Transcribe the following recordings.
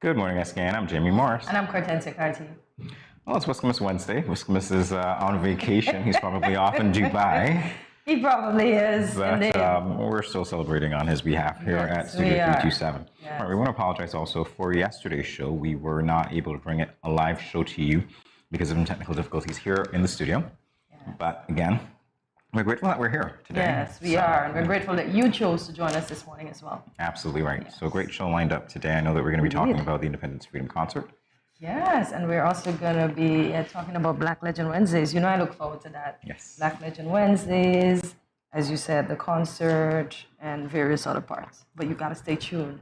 Good morning, SKN. I'm Jamie Morris. And I'm Cortensia Carty. Well, it's Wiscamus Wednesday. Wiscamus is on vacation. He's probably off in Dubai. He probably is. But we're still celebrating on his behalf here at Studio 327. Yes. Right, we want to apologize also for yesterday's show. We were not able to bring a live show to you because of some technical difficulties here in the studio. Yes. But again, we're grateful that we're here today. Yes, we are. And we're grateful that you chose to join us this morning as well. Absolutely right. Yes. So a great show lined up today. I know that we're going to be talking about the Independence Freedom Concert. Yes, and we're also going to be talking about Black Legend Wednesdays. You know, I look forward to that. Yes. Black Legend Wednesdays, as you said, the concert and various other parts. But you got to stay tuned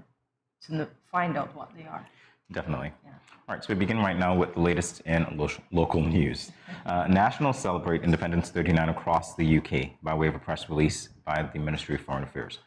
to find out what they are. Definitely. Yeah. All right, so we begin right now with the latest in local news. Nationals celebrate Independence 39 across the UK by way of a press release by the Ministry of Foreign Affairs.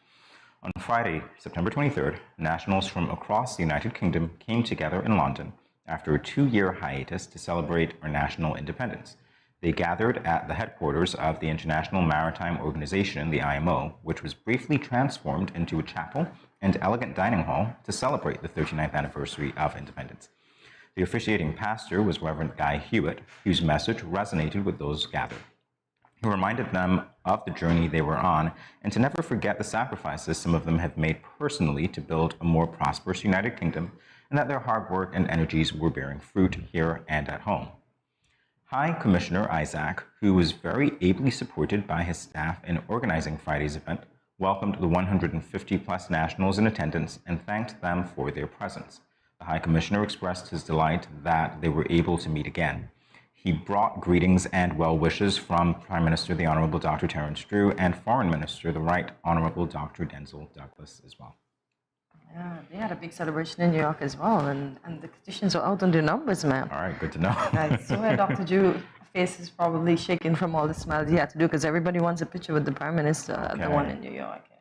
On Friday, September 23rd, nationals from across the United Kingdom came together in London after a 2-year hiatus to celebrate our national independence. They gathered at the headquarters of the International Maritime Organization, the IMO, which was briefly transformed into a chapel and elegant dining hall to celebrate the 39th anniversary of independence. The officiating pastor was Reverend Guy Hewitt, whose message resonated with those gathered. He reminded them of the journey they were on and to never forget the sacrifices some of them have made personally to build a more prosperous United Kingdom, and that their hard work and energies were bearing fruit here and at home. High Commissioner Isaac, who was very ably supported by his staff in organizing Friday's event, welcomed the 150-plus nationals in attendance and thanked them for their presence. The High Commissioner expressed his delight that they were able to meet again. He brought greetings and well wishes from Prime Minister the Honourable Dr. Terence Drew and Foreign Minister the Right Honourable Dr. Denzel Douglas as well. Yeah, they had a big celebration in New York as well, and the petitions are out on their numbers, man. All right, good to know. Right, so Dr. Drew's face is probably shaking from all the smiles he had to do because everybody wants a picture with the Prime Minister, the one in New York. Yeah.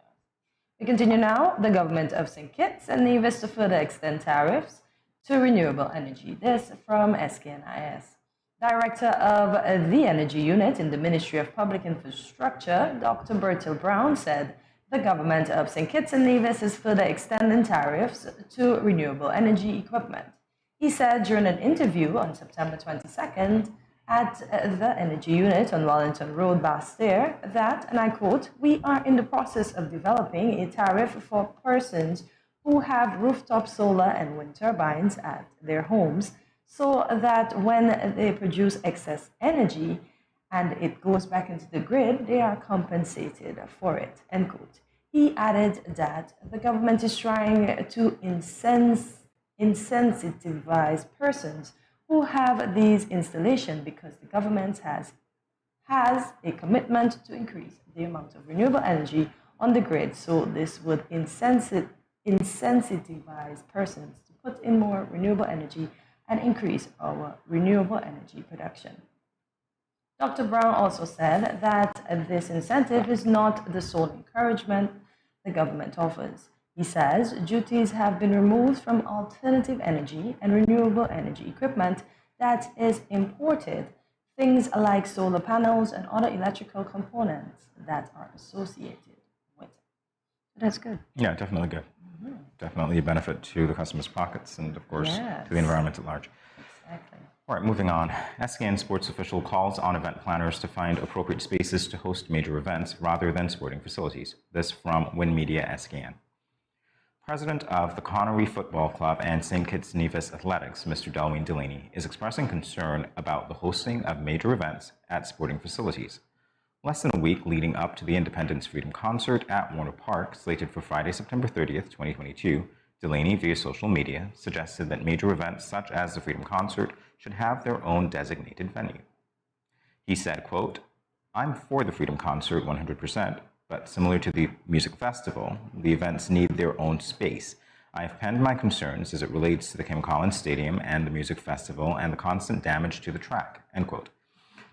We continue now. The government of St. Kitts and Nevis to further extend tariffs to renewable energy. This from SKNIS. Director of the Energy Unit in the Ministry of Public Infrastructure, Dr. Bertil Brown, said the government of St. Kitts and Nevis is further extending tariffs to renewable energy equipment. He said during an interview on September 22nd at the Energy Unit on Wellington Road, Bastille, that, and I quote, "We are in the process of developing a tariff for persons who have rooftop solar and wind turbines at their homes so that when they produce excess energy and it goes back into the grid, they are compensated for it," end quote. He added that the government is trying to insensitivize persons who have these installations because the government has a commitment to increase the amount of renewable energy on the grid. So this would insensitivize persons to put in more renewable energy and increase our renewable energy production. Dr. Brown also said that this incentive is not the sole encouragement the government offers. He says duties have been removed from alternative energy and renewable energy equipment that is imported, things like solar panels and other electrical components that are associated with it. That's good. Yeah, definitely good. Mm-hmm. Definitely a benefit to the customers' pockets and, of course, to the environment at large. Exactly. All right, moving on. SKN Sports official calls on event planners to find appropriate spaces to host major events rather than sporting facilities. This from Win Media SKN. President of the Connery Football Club and St. Kitts Nevis Athletics, Mr. Delwyn Delaney, is expressing concern about the hosting of major events at sporting facilities. Less than a week leading up to the Independence Freedom Concert at Warner Park, slated for Friday, September 30th, 2022, Delaney, via social media, suggested that major events such as the Freedom Concert should have their own designated venue. He said, quote, "I'm for the Freedom Concert 100%, but similar to the music festival, the events need their own space. I have penned my concerns as it relates to the Kim Collins Stadium and the music festival and the constant damage to the track," end quote.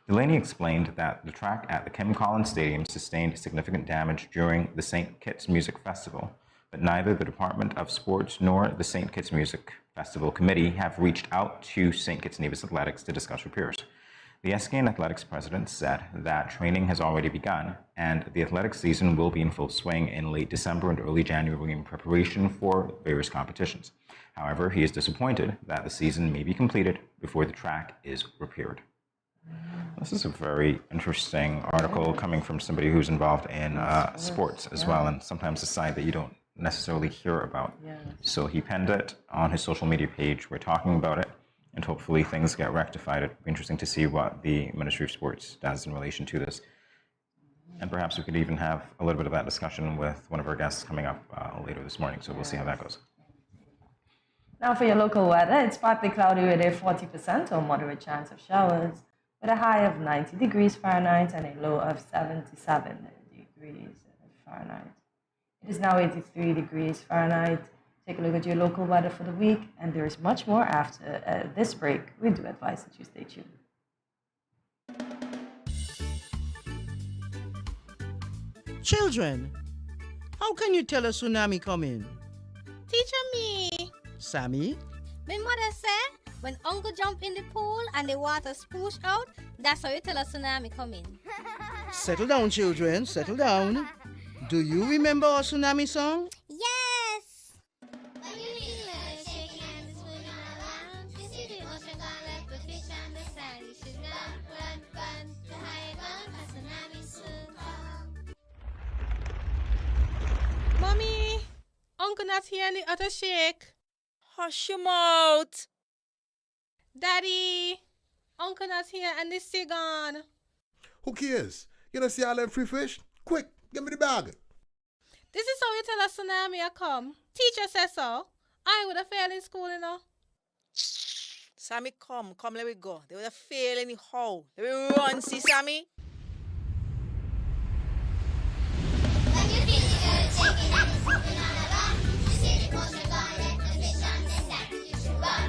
Delaney explained that the track at the Kim Collins Stadium sustained significant damage during the St. Kitts Music Festival, but neither the Department of Sports nor the St. Kitts Music Festival Committee have reached out to St. Kitts Nevis Athletics to discuss repairs. The SKN Athletics president said that training has already begun and the athletics season will be in full swing in late December and early January in preparation for various competitions. However, he is disappointed that the season may be completed before the track is repaired. This is a very interesting article coming from somebody who's involved in sports as well, and sometimes a side that you don't necessarily hear about. So he penned it on his social media page. We're talking about it, and hopefully things get rectified. It'd be interesting to see what the Ministry of Sports does in relation to this. And perhaps we could even have a little bit of that discussion with one of our guests coming up later this morning, so we'll see how that goes. Now for your local weather, it's partly cloudy with a 40% or moderate chance of showers, with a high of 90 degrees Fahrenheit and a low of 77 degrees Fahrenheit. It is now 83 degrees Fahrenheit. Take a look at your local weather for the week, and there is much more after this break. We do advise that you stay tuned. Children, how can you tell a tsunami coming? Teacher me. Sammy? My mother said, when uncle jump in the pool and the water spoosh out, that's how you tell a tsunami coming. Settle down, children, settle down. Do you remember our tsunami song? Yes! When you feel it shaking and it's moving around, you see the ocean gone like the fish on the sand. You should run, to high ground, a tsunami soon come. Mommy, Uncle not here and the other shake. Hush your mouth. Daddy, Uncle not here and the sea gone. Who cares? You don't see all them free fish? Quick, give me the bag. This is how you tell a tsunami a come. Teacher says so. I would have failed in school, you know. Sammy, come, let me go. They would have failed anyhow. Let me run, see Sammy. When you feel the earth shaking and it's moving all around, you see the ocean gone like the fish on the sand. You should run,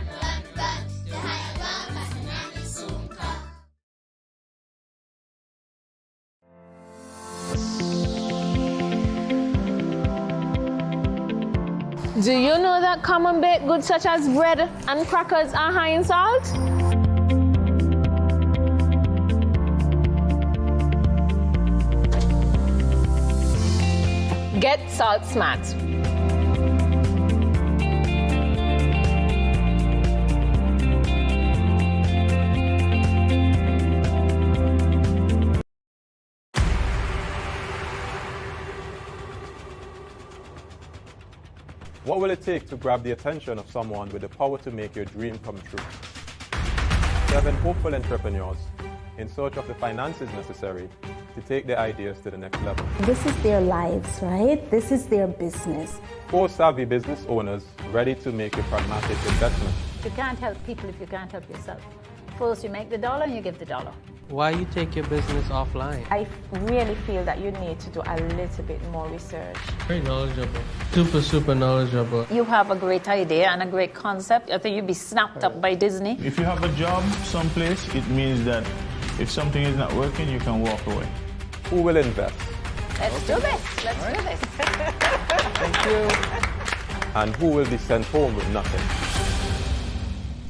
to higher ground, a tsunami soon come. Do you know that common baked goods such as bread and crackers are high in salt? Get salt smart. What will it take to grab the attention of someone with the power to make your dream come true? 7 hopeful entrepreneurs in search of the finances necessary to take their ideas to the next level. This is their lives, right? This is their business. 4 savvy business owners ready to make a pragmatic investment. You can't help people if you can't help yourself. First you make the dollar and you give the dollar. Why you take your business offline? I really feel that you need to do a little bit more research. Very knowledgeable. Super knowledgeable. You have a great idea and a great concept. I think you'd be snapped up by Disney. If you have a job someplace, it means that if something is not working, you can walk away. Who will invest? Let's do this. Let's do this. Thank you. And who will be sent home with nothing?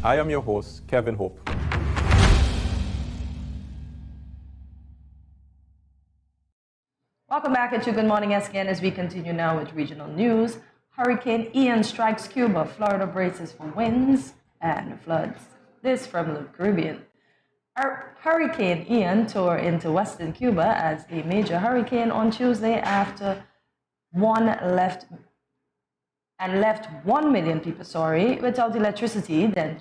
I am your host, Kevin Hope. Welcome back to Good Morning SKN as we continue now with regional news. Hurricane Ian strikes Cuba. Florida braces for winds and floods. This from the Caribbean. Hurricane Ian tore into western Cuba as a major hurricane on Tuesday after left 1 million people, without electricity, then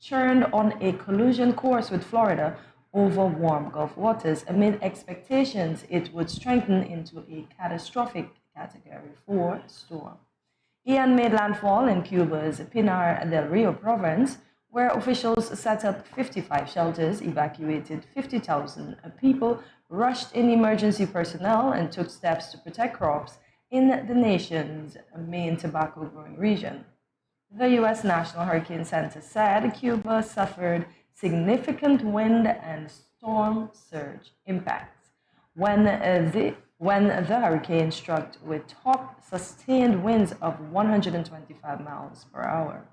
churned on a collision course with Florida over warm Gulf waters amid expectations it would strengthen into a catastrophic Category 4 storm. Ian made landfall in Cuba's Pinar del Rio province, where officials set up 55 shelters, evacuated 50,000 people, rushed in emergency personnel, and took steps to protect crops in the nation's main tobacco-growing region. The U.S. National Hurricane Center said Cuba suffered significant wind and storm surge impacts when the hurricane struck with top sustained winds of 125 miles per hour.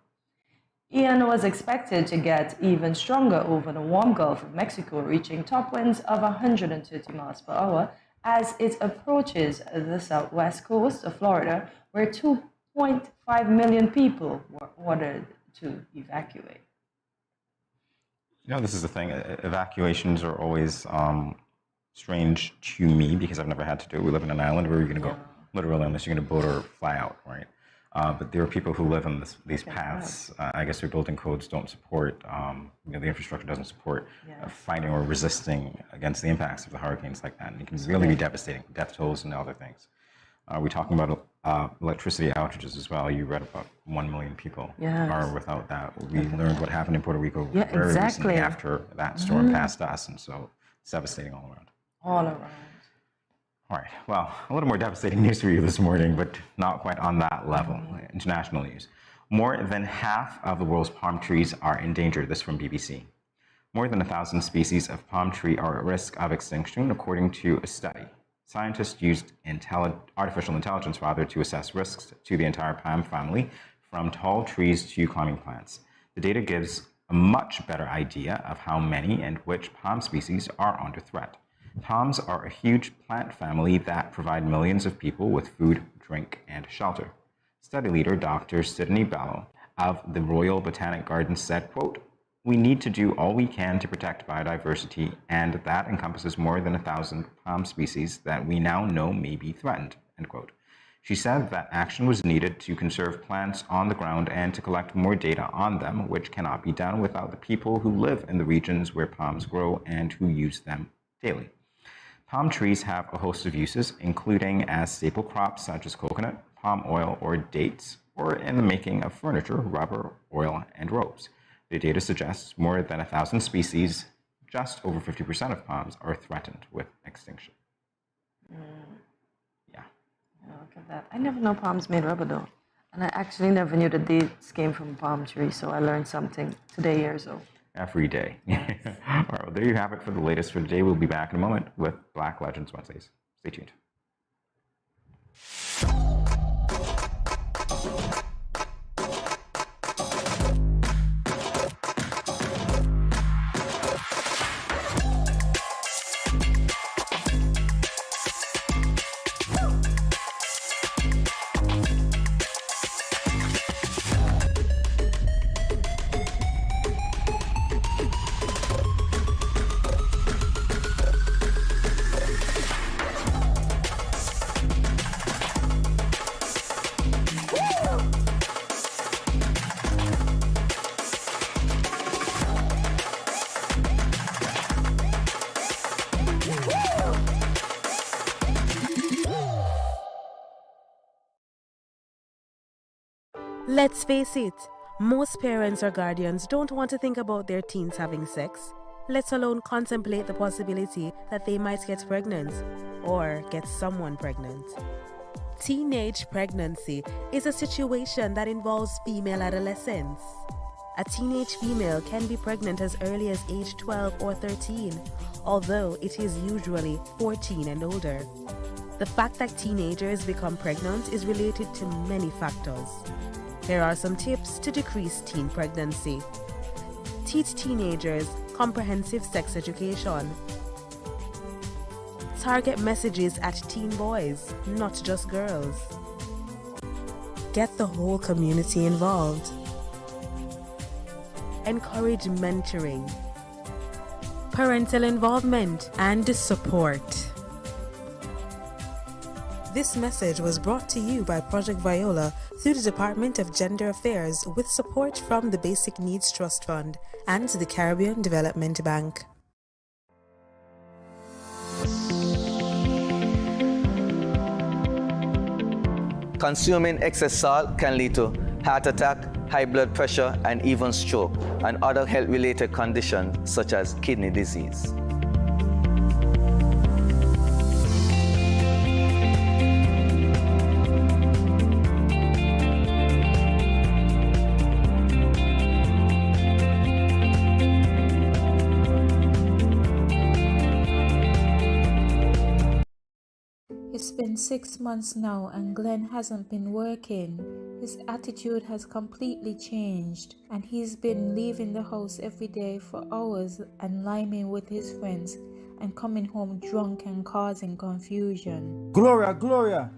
Ian was expected to get even stronger over the warm Gulf of Mexico, reaching top winds of 130 miles per hour as it approaches the southwest coast of Florida, where 2.5 million people were ordered to evacuate. You know, this is the thing. Evacuations are always strange to me because I've never had to do it. We live in an island where you're going to go literally unless you're going to boat or fly out, right? But there are people who live on these paths. I guess their building codes don't support, the infrastructure doesn't support fighting or resisting against the impacts of the hurricanes like that. And it can really be devastating, death tolls and other things. We're talking about electricity outages as well. You read about 1 million people are without that. We learned what happened in Puerto Rico very recently after that storm passed us, and so it's devastating all around. All around. All right, well, a little more devastating news for you this morning, but not quite on that level. International news. More than half of the world's palm trees are endangered. This from BBC. More than 1,000 species of palm tree are at risk of extinction, according to a study. Scientists used artificial intelligence to assess risks to the entire palm family, from tall trees to climbing plants. The data gives a much better idea of how many and which palm species are under threat. Palms are a huge plant family that provide millions of people with food, drink, and shelter. Study leader Dr. Sydney Bellow of the Royal Botanic Gardens said, quote, "We need to do all we can to protect biodiversity, and that encompasses more than 1,000 palm species that we now know may be threatened," end quote. She said that action was needed to conserve plants on the ground and to collect more data on them, which cannot be done without the people who live in the regions where palms grow and who use them daily. Palm trees have a host of uses, including as staple crops such as coconut, palm oil, or dates, or in the making of furniture, rubber, oil, and ropes. The data suggests more than 1,000 species, just over 50% of palms, are threatened with extinction. Yeah. Look at that. I never know palms made rubber though. And I actually never knew that dates came from a palm tree, so I learned something today years old. Every day. All right, well, there you have it for the latest for today. We'll be back in a moment with Black Legends Wednesdays. Stay tuned. Let's face it, most parents or guardians don't want to think about their teens having sex, let alone contemplate the possibility that they might get pregnant or get someone pregnant. Teenage pregnancy is a situation that involves female adolescents. A teenage female can be pregnant as early as age 12 or 13, although it is usually 14 and older. The fact that teenagers become pregnant is related to many factors. Here are some tips to decrease teen pregnancy. Teach teenagers comprehensive sex education. Target messages at teen boys, not just girls. Get the whole community involved. Encourage mentoring, parental involvement, and support. This message was brought to you by Project Viola through the Department of Gender Affairs with support from the Basic Needs Trust Fund and the Caribbean Development Bank. Consuming excess salt can lead to heart attack, high blood pressure, and even stroke, and other health-related conditions such as kidney disease. It's been been 6 months now and Glenn hasn't been working. His attitude has completely changed and he's been leaving the house every day for hours and liming with his friends and coming home drunk and causing confusion. Gloria,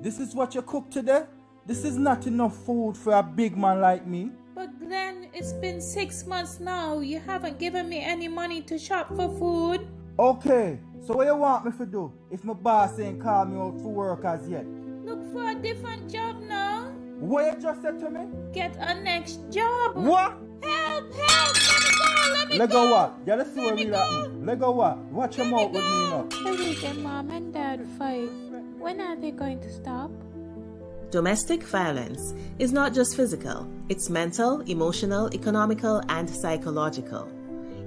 this is what you cook today? This is not enough food for a big man like me. But Glenn, it's been 6 months now. You haven't given me any money to shop for food. Okay, so what you want me to do if my boss ain't called me out for work as yet? Look for a different job now. What you just said to me? Get a next job. What? Help! Let me go! Let go what? Yeah, let's see what really happened. Let go what? Watch your mouth with me now. The weekend mom and dad fight. When are they going to stop? Domestic violence is not just physical, it's mental, emotional, economical, and psychological.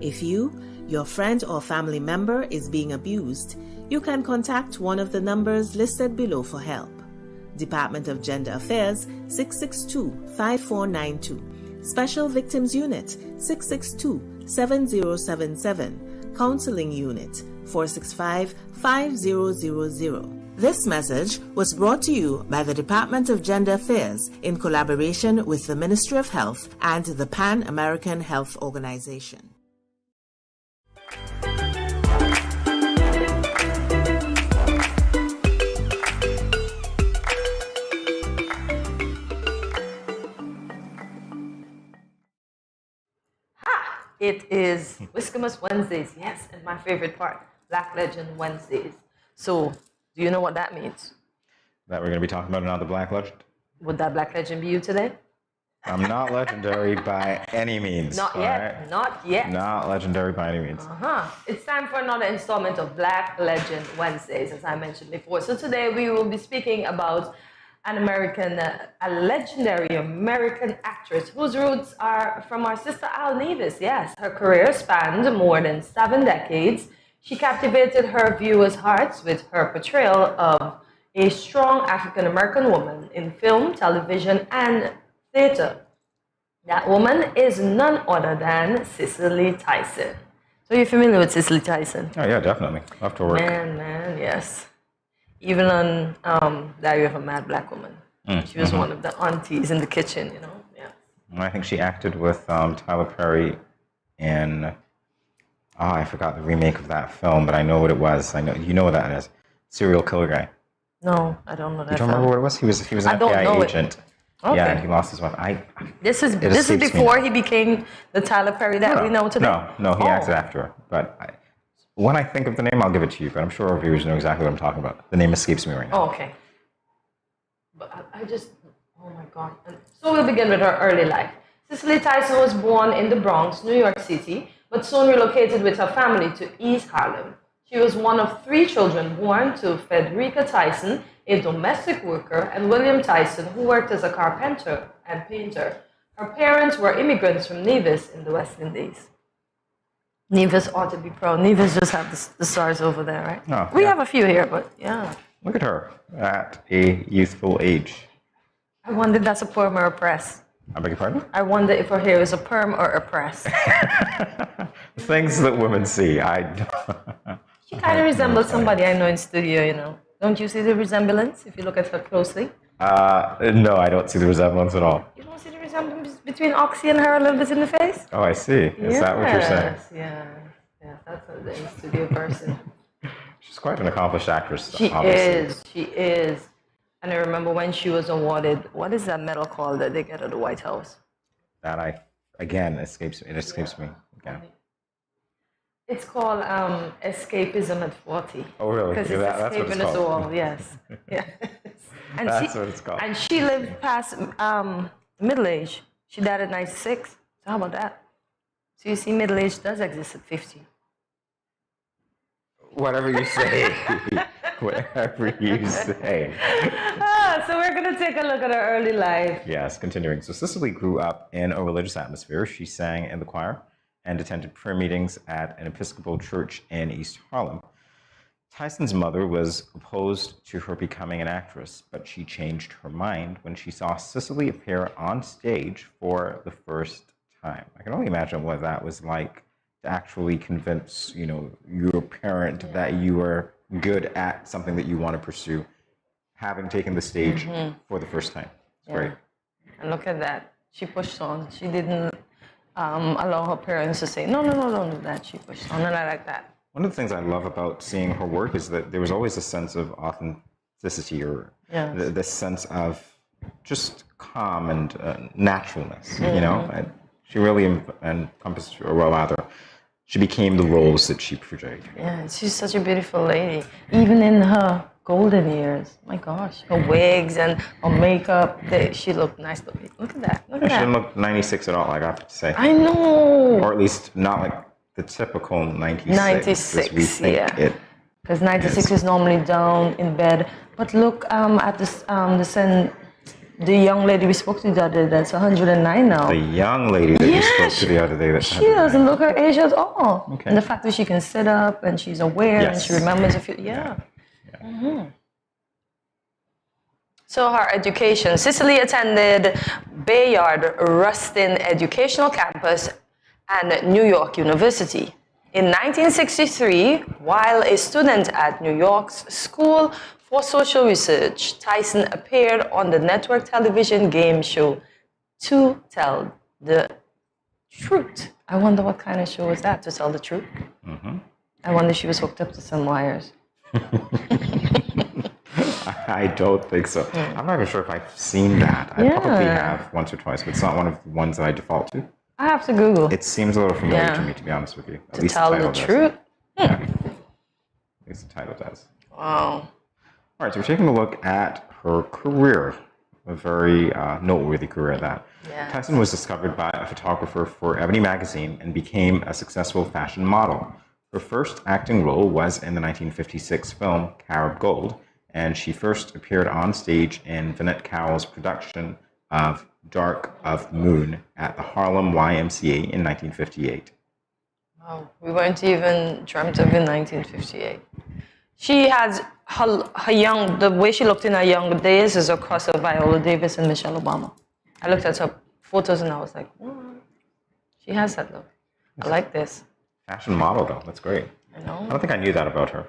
If you, your friend or family member is being abused, you can contact one of the numbers listed below for help. Department of Gender Affairs 662-5492, Special Victims Unit 662-7077, Counseling Unit 465-5000. This message was brought to you by the Department of Gender Affairs in collaboration with the Ministry of Health and the Pan American Health Organization. It is Whiskermas Wednesdays, yes, and my favorite part, Black Legend Wednesdays. So, do you know what that means? That we're going to be talking about another Black legend? Would that Black legend be you today? I'm not legendary by any means. Not yet, right? not yet. Not legendary by any means. It's time for another installment of Black Legend Wednesdays, as I mentioned before. So today we will be speaking about an American, a legendary American actress whose roots are from our sister Al Nevis. Yes, her career spanned more than 7 decades. She captivated her viewers' hearts with her portrayal of a strong African American woman in film, television, and theater. That woman is none other than Cicely Tyson. So you're familiar with Cicely Tyson? Oh yeah, definitely. Love to work. Man, yes. Even on Diary of a Mad Black Woman. She was one of the aunties in the kitchen, you know? Yeah. I think she acted with Tyler Perry in, I forgot the remake of that film, but I know what it was. I know you know what that is. Serial killer guy. No, I don't know that. You don't remember what it was? He was an FBI agent. Okay. Yeah, and he lost his wife. This is before he became the Tyler Perry that we know today? No, he acted after her. But when I think of the name, I'll give it to you. But I'm sure our viewers know exactly what I'm talking about. The name escapes me right now. Oh, okay. But I just, oh my God. So we'll begin with her early life. Cicely Tyson was born in the Bronx, New York City, but soon relocated with her family to East Harlem. She was one of 3 children born to Frederica Tyson, a domestic worker, and William Tyson, who worked as a carpenter and painter. Her parents were immigrants from Nevis in the West Indies. Nevis ought to be proud. Nevis just have the stars over there, right? Oh, we have a few here, but yeah. Look at her at a youthful age. I wonder if that's a perm or a press. I beg your pardon? I wonder if her hair is a perm or a press. Things that women see, She kind of resembles somebody I know in studio, you know. Don't you see the resemblance if you look at her closely? No, I don't see the resemblance at all. You don't see the resemblance between Oxy and her a little bit in the face? Oh, I see. Is that what you're saying? Yes, that's the in-studio person. She's quite an accomplished actress, She obviously. is. And I remember when she was awarded, what is that medal called that they get at the White House? That escapes me again. It's called Escapism at 40. Oh, really? Because That's what escaping it's us called. all, yes. Yes. And That's what it's called. And she lived past middle age. She died at 96. So how about that? So you see, middle age does exist at 50. Whatever you say. Whatever you say. So we're going to take a look at her early life. Yes, continuing. So Cicely grew up in a religious atmosphere. She sang in the choir and attended prayer meetings at an Episcopal church in East Harlem. Tyson's mother was opposed to her becoming an actress, but she changed her mind when she saw Cicely appear on stage for the first time. I can only imagine what that was like to actually convince, your parent that you were good at something that you want to pursue having taken the stage for the first time. It's great. And look at that. She pushed on. She didn't allow her parents to say, no, don't do that. She pushed on, and I like that. One of the things I love about seeing her work is that there was always a sense of authenticity, or this sense of just calm and naturalness, you know? And she really encompassed, or well, rather, she became the roles that she portrayed. Yeah, she's such a beautiful lady. Even in her golden years, my gosh, her wigs and her makeup, she looked nice looking. Look at that. Look at She that. didn't look 96 at all, I have to say. I know. Or at least not like the typical 96. 96, as we think it. Because 96 is normally down in bed. But look at this, the young lady we spoke to the other day, that's 109 now. The young lady that you spoke to the other day. That's She doesn't look her age at all. Okay. And the fact that she can sit up and she's aware and she remembers a few, So her education. Cicely attended Bayard Rustin Educational Campus and New York University. In 1963, while a student at New York's School for Social Research, Tyson appeared on the network television game show To Tell the Truth. I wonder what kind of show was that, To Tell the Truth? I wonder if she was hooked up to some wires. I don't think so. I'm not even sure if I've seen that. I probably have once or twice, but it's not one of the ones that I default to. I have to Google. It seems a little familiar to me, to be honest with you. At To least Tell the the title Truth? does. Yeah. At least the title does. Wow. All right, so we're taking a look at her career. A very noteworthy career at that. Tyson was discovered by a photographer for Ebony magazine and became a successful fashion model. Her first acting role was in the 1956 film Carib Gold, and she first appeared on stage in Vinette Cowell's production of Dark of the Moon at the Harlem YMCA in 1958. Wow, we weren't even dreamt of in 1958. She has her the way she looked in her younger days is across of Viola Davis and Michelle Obama. I looked at her photos and I was like, what? She has that look. I like this. Fashion model, though. That's great. I know. I don't think I knew that about her,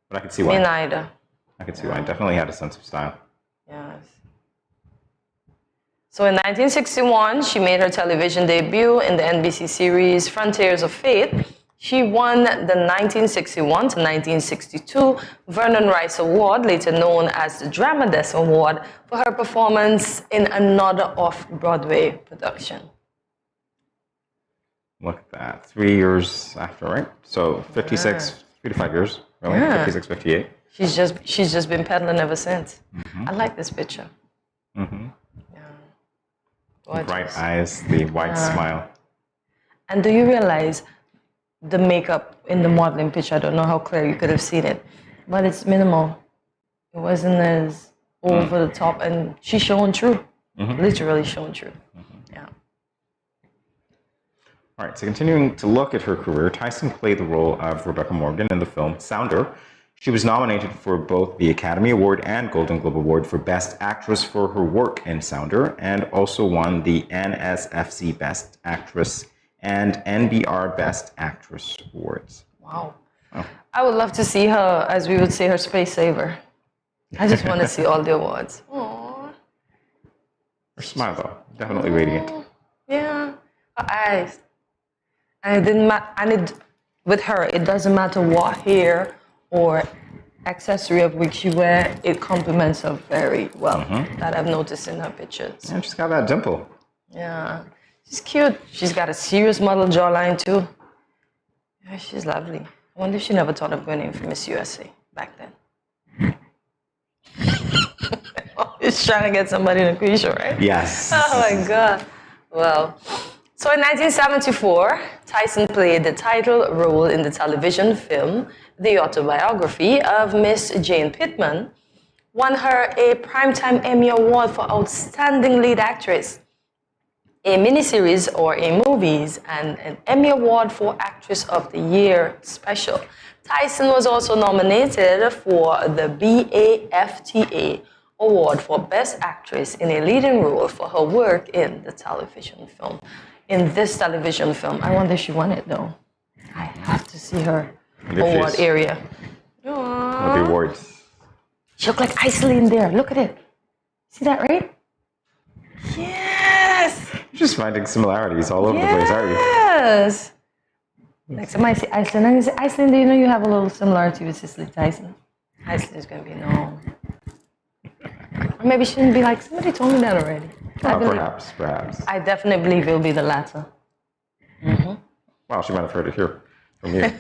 but I could see why. Me neither. I could see why. Definitely had a sense of style. Yes. So in 1961, she made her television debut in the NBC series Frontiers of Fate. She won the 1961 to 1962 Vernon Rice Award, later known as the Drama Desk Award, for her performance in another off-Broadway production. Look at that. 3 years after, right? So 56, 3 to 5 years, really? 56, 58. She's just been peddling ever since. I like this picture. The bright eyes, the wide smile. And do you realize the makeup in the modeling picture? I don't know how clear you could have seen it, but it's minimal. It wasn't as over the top, and she's showing true. Literally showing true. All right, so continuing to look at her career, Tyson played the role of Rebecca Morgan in the film Sounder. She was nominated for both the Academy Award and Golden Globe Award for Best Actress for her work in Sounder, and also won the NSFC Best Actress and NBR Best Actress awards. Wow. I would love to see her, as we would say, her space saver. I just want to see all the awards. Aww. Her smile, though, definitely radiant. Yeah, her eyes. And it didn't matter. With her, it doesn't matter what hair or accessory of which she wear, it complements her very well. That I've noticed in her pictures. Yeah, she's got that dimple. Yeah, she's cute. She's got a serious model jawline too. Yeah, she's lovely. I wonder if she never thought of going in for Miss USA back then. She's trying to get somebody in a queen show, right? Yes. Oh my God. Well, so in 1974, Tyson played the title role in the television film The Autobiography of Miss Jane Pittman, won her a Primetime Emmy Award for Outstanding Lead Actress, a miniseries or a movies, and an Emmy Award for Actress of the Year special. Tyson was also nominated for the BAFTA Award for Best Actress in a leading role for her work in the television film. In this television film, I wonder if she won it though. I have to see her award area. With the awards. She looked like Iceland there. Look at it. See that, right? Yes. You're just finding similarities all over the place, aren't you? Yes. Next time I see Iceland, I'm going to say, Iceland, do you know you have a little similarity with Cicely Tyson? Iceland is going to be no. Or maybe she shouldn't be like, somebody told me that already. Perhaps. I definitely believe it'll be the latter. Well, she might have heard it here from you.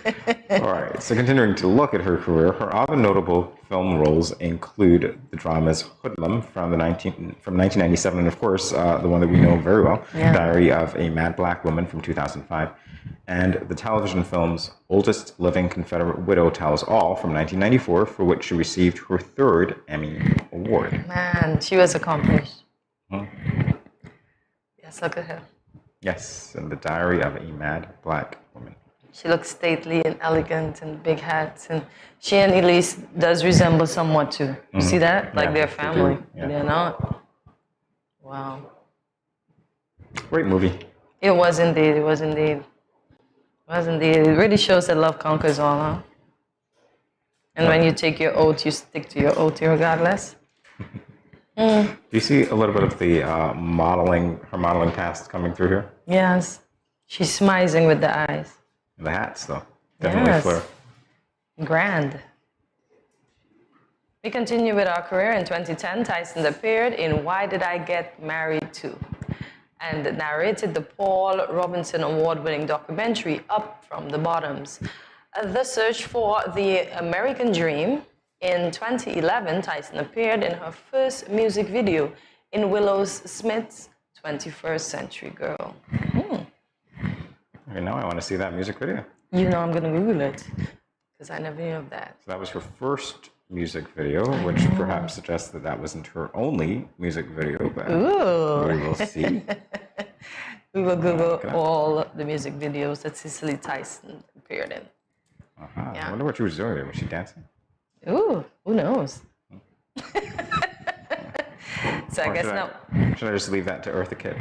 All right, so continuing to look at her career, her other notable film roles include the dramas Hoodlum from 1997, and of course, the one that we know very well, Diary of a Mad Black Woman from 2005, and the television films Oldest Living Confederate Widow Tells All from 1994, for which she received her third Emmy Award. Man, she was accomplished. Yes, look at her. Yes, and the Diary of a Mad Black Woman. She looks stately and elegant and big hats, and she and Elise does resemble somewhat too. You see that? Like their family. They're not. Wow. Great movie. It was indeed. It was indeed. It was indeed. It really shows that love conquers all, huh? And when you take your oath, you stick to your oath regardless. Do you see a little bit of the her modeling past coming through here? Yes. She's smizing with the eyes. And the hats, though. Definitely flair. Grand. We continue with our career. In 2010, Tyson appeared in Why Did I Get Married To? And narrated the Paul Robinson Award-winning documentary Up from the Bottoms. The Search for the American Dream. In 2011, Tyson appeared in her first music video in Willow Smith's 21st Century Girl. Okay, now I want to see that music video. You know I'm going to Google it, because I never knew of that. So that was her first music video, which perhaps suggests that that wasn't her only music video, but we will see. We will Google all the music videos that Cicely Tyson appeared in. I wonder what she was doing there. Was she dancing? Ooh, who knows? So I guess now. Should I just leave that to Eartha Kitt?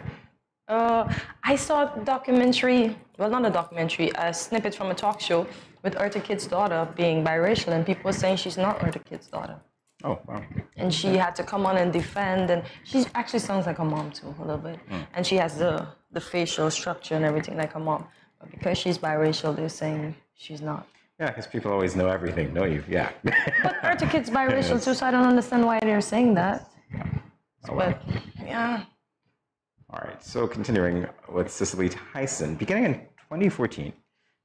I saw a documentary, well, not a documentary, a snippet from a talk show with Eartha Kitt's daughter being biracial, and people were saying she's not Eartha Kitt's daughter. Oh, wow. And she had to come on and defend, and she actually sounds like her mom too, a little bit. And she has the facial structure and everything like her mom. But because she's biracial, they're saying she's not. Yeah, because people always know everything, don't you? Yeah. But Eartha Kitt's biracial too, so I don't understand why they're saying that. But, yeah. All right, so continuing with Cicely Tyson. Beginning in 2014,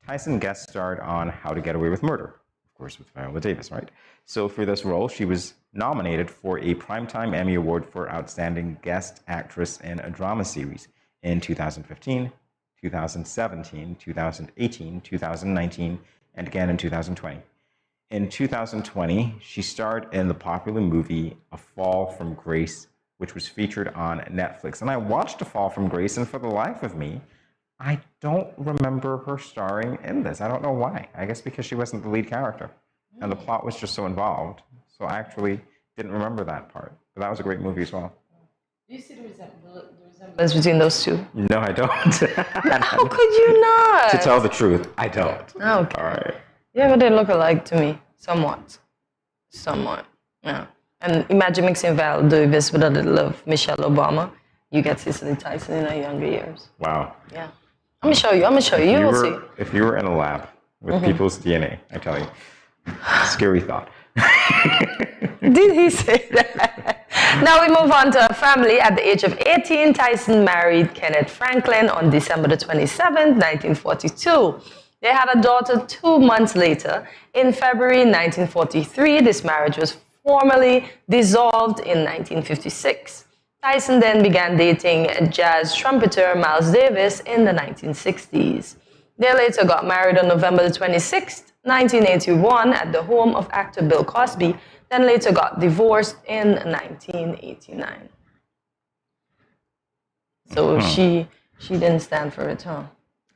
Tyson guest starred on How to Get Away with Murder, of course with Viola Davis, right? So for this role, she was nominated for a Primetime Emmy Award for Outstanding Guest Actress in a Drama Series in 2015, 2017, 2018, 2019, and again in 2020. In 2020, she starred in the popular movie A Fall from Grace, which was featured on Netflix. And I watched A Fall from Grace, and for the life of me, I don't remember her starring in this. I don't know why. I guess because she wasn't the lead character. And the plot was just so involved. So I actually didn't remember that part. But that was a great movie as well. Do you see the resemblance between those two? No, I don't. How could you not? To tell the truth, I don't. Okay. All right. Yeah, but they look alike to me. Somewhat. Yeah. And imagine mixing Val Davis with a little of Michelle Obama. You get Cicely Tyson in her younger years. Wow. Yeah. I'm gonna show you. You will see. If you were in a lab with people's DNA, I tell you, scary thought. Did he say that? Now we move on to a family. At the age of 18, Tyson married Kenneth Franklin on December the 27th, 1942. They had a daughter 2 months later. In February 1943, this marriage was formally dissolved in 1956. Tyson then began dating jazz trumpeter Miles Davis in the 1960s. They later got married on November the 26th, 1981 at the home of actor Bill Cosby, then later got divorced in 1989. So she didn't stand for it, huh?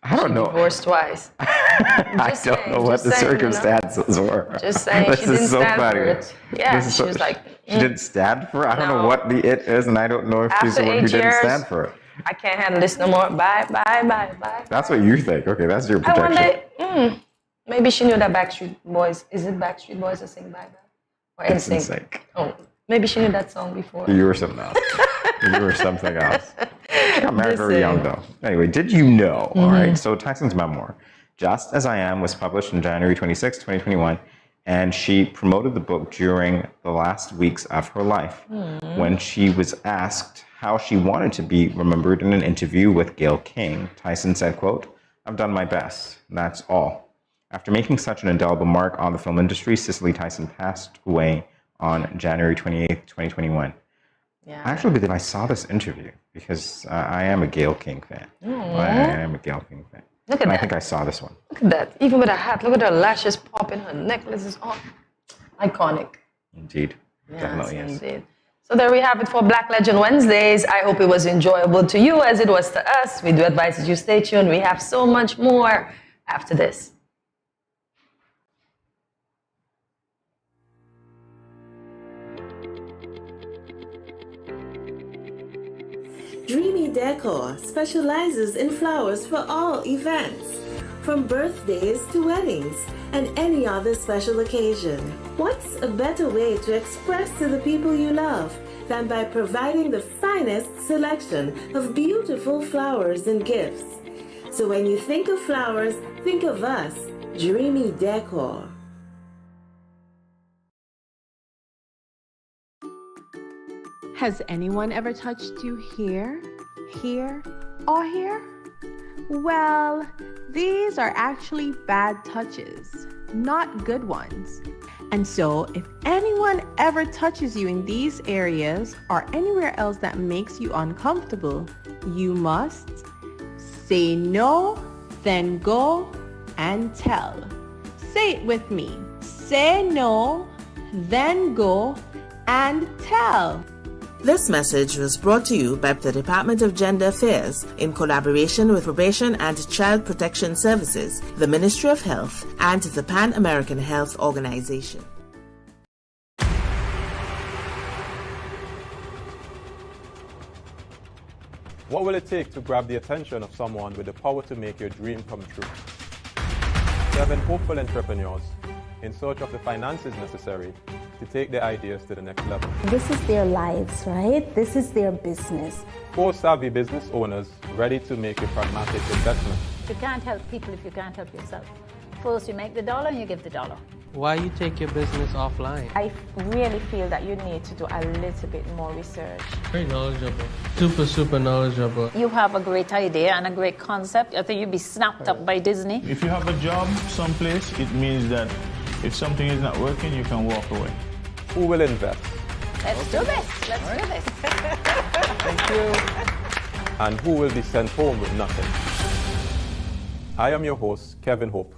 I don't know. Divorced twice. I don't know what the circumstances were. Just saying, she didn't stand for it. Yeah, she was like... She didn't stand for it? I don't know what the it is, and I don't know if she's the one who didn't stand for it. I can't handle this no more. Bye. That's what you think. Okay, that's your projection. I wonder, maybe she knew that Backstreet Boys, is it Backstreet Boys that sing bye-bye? Or It's NSYNC. NSYNC. Oh, maybe she knew that song before. You were something else. You were something else. She got married Just very young, saying. though. Anyway, did you know? All Mhm. right. So Tyson's memoir, Just As I Am, was published on January 26, 2021, and she promoted the book during the last weeks of her life when she was asked how she wanted to be remembered in an interview with Gayle King. Tyson said, quote, "I've done my best. That's all." After making such an indelible mark on the film industry, Cicely Tyson passed away on January 28th, 2021. Yeah. I actually believe I saw this interview because I am a Gayle King fan. I am a Gayle King fan. Look at and that. I think I saw this one. Look at that. Even with her hat, look at her lashes popping, her necklace is on. Iconic. Indeed. Definitely Yes, is. indeed. So there we have it for Black Legend Wednesdays. I hope it was enjoyable to you as it was to us. We do advise that you stay tuned. We have so much more after this. Dreamy Decor specializes in flowers for all events, from birthdays to weddings and any other special occasion. What's a better way to express to the people you love than by providing the finest selection of beautiful flowers and gifts? So when you think of flowers, think of us, Dreamy Decor. Has anyone ever touched you here, or here? Well, these are actually bad touches, not good ones. And so, if anyone ever touches you in these areas or anywhere else that makes you uncomfortable, you must say no, then go and tell. Say it with me. Say no, then go and tell. This message was brought to you by the Department of Gender Affairs in collaboration with Probation and Child Protection Services, the Ministry of Health, and the Pan American Health Organization. What will it take to grab the attention of someone with the power to make your dream come true? 7 hopeful entrepreneurs in search of the finances necessary to take their ideas to the next level. This is their lives, right? This is their business. 4 savvy business owners ready to make a pragmatic investment. You can't help people if you can't help yourself. First you make the dollar and you give the dollar. Why you take your business offline? I really feel that you need to do a little bit more research. Very knowledgeable. Super knowledgeable. You have a great idea and a great concept. I think you'd be snapped up by Disney. If you have a job someplace, it means that if something is not working, you can walk away. Who will invest? Let's do this. Let's do this. Thank you. And who will be sent home with nothing? I am your host, Kevin Hope.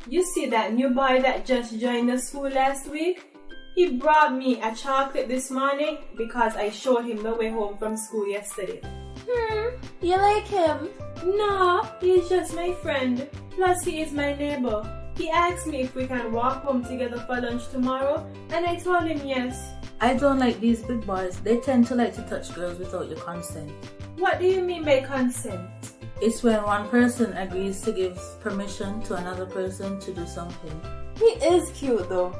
You see that new boy that just joined the school last week? He brought me a chocolate this morning because I showed him the way home from school yesterday. You like him? No, he's just my friend. Plus, he is my neighbor. He asked me if we can walk home together for lunch tomorrow, and I told him yes. I don't like these big boys. They tend to like to touch girls without your consent. What do you mean by consent? It's when one person agrees to give permission to another person to do something. He is cute though.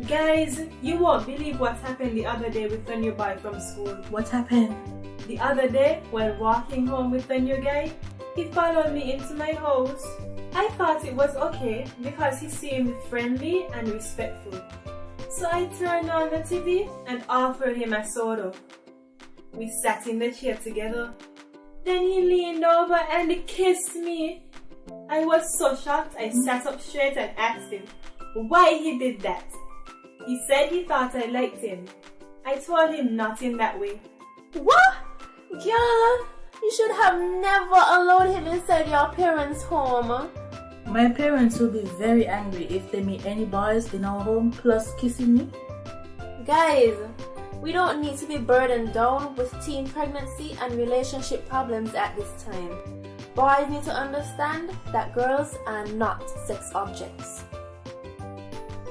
Guys, you won't believe what happened the other day with the new boy from school. What happened? The other day, while walking home with the new guy, he followed me into my house. I thought it was okay because he seemed friendly and respectful. So I turned on the TV and offered him a soda. We sat in the chair together. Then he leaned over and kissed me. I was so shocked I sat up straight and asked him why he did that. He said he thought I liked him. I told him not in that way. What? Girl, you should have never allowed him inside your parents' home. My parents will be very angry if they meet any boys in our home plus kissing me. Guys, we don't need to be burdened down with teen pregnancy and relationship problems at this time. Boys need to understand that girls are not sex objects.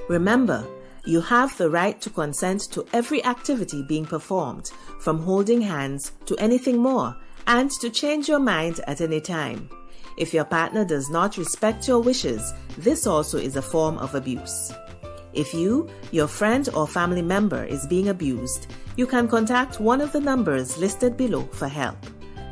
Remember, you have the right to consent to every activity being performed, from holding hands to anything more, and to change your mind at any time. If your partner does not respect your wishes, this also is a form of abuse. If you, your friend or family member is being abused, you can contact one of the numbers listed below for help.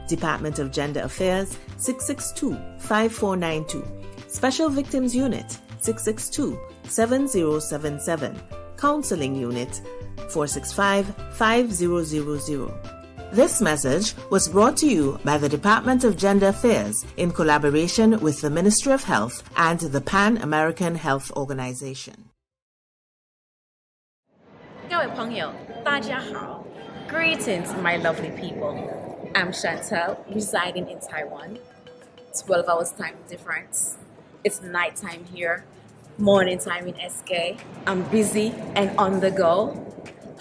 Department of Gender Affairs 662-5492, Special Victims Unit 662-7077, Counseling Unit 465-5000. This message was brought to you by the Department of Gender Affairs in collaboration with the Ministry of Health and the Pan American Health Organization. 各位朋友，大家好. Greetings, my lovely people. I'm Chantel, residing in Taiwan. 12 hours time difference. It's nighttime here, morning time in SK. I'm busy and on the go.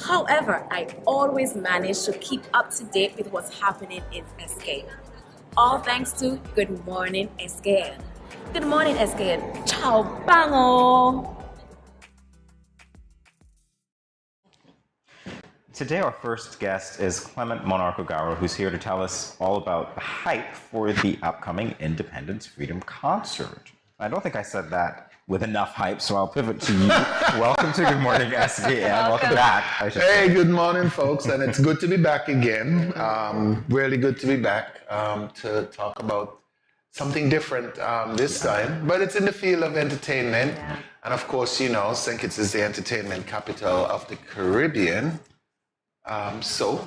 However, I always manage to keep up to date with what's happening in SK. All thanks to Good Morning SKN. Good morning SKN. Ciao, bango! Today, our first guest is Clement Monarch-Ogawa, who's here to tell us all about the hype for the upcoming Independence Freedom Concert. I don't think I said that with enough hype, so I'll pivot to you. Welcome to Good Morning SKN. Welcome back. Hey, good morning, folks, and it's good to be back again. Really good to be back to talk about something different this time, but it's in the field of entertainment. Yeah. And of course, you know, St. Kitts is the entertainment capital of the Caribbean. So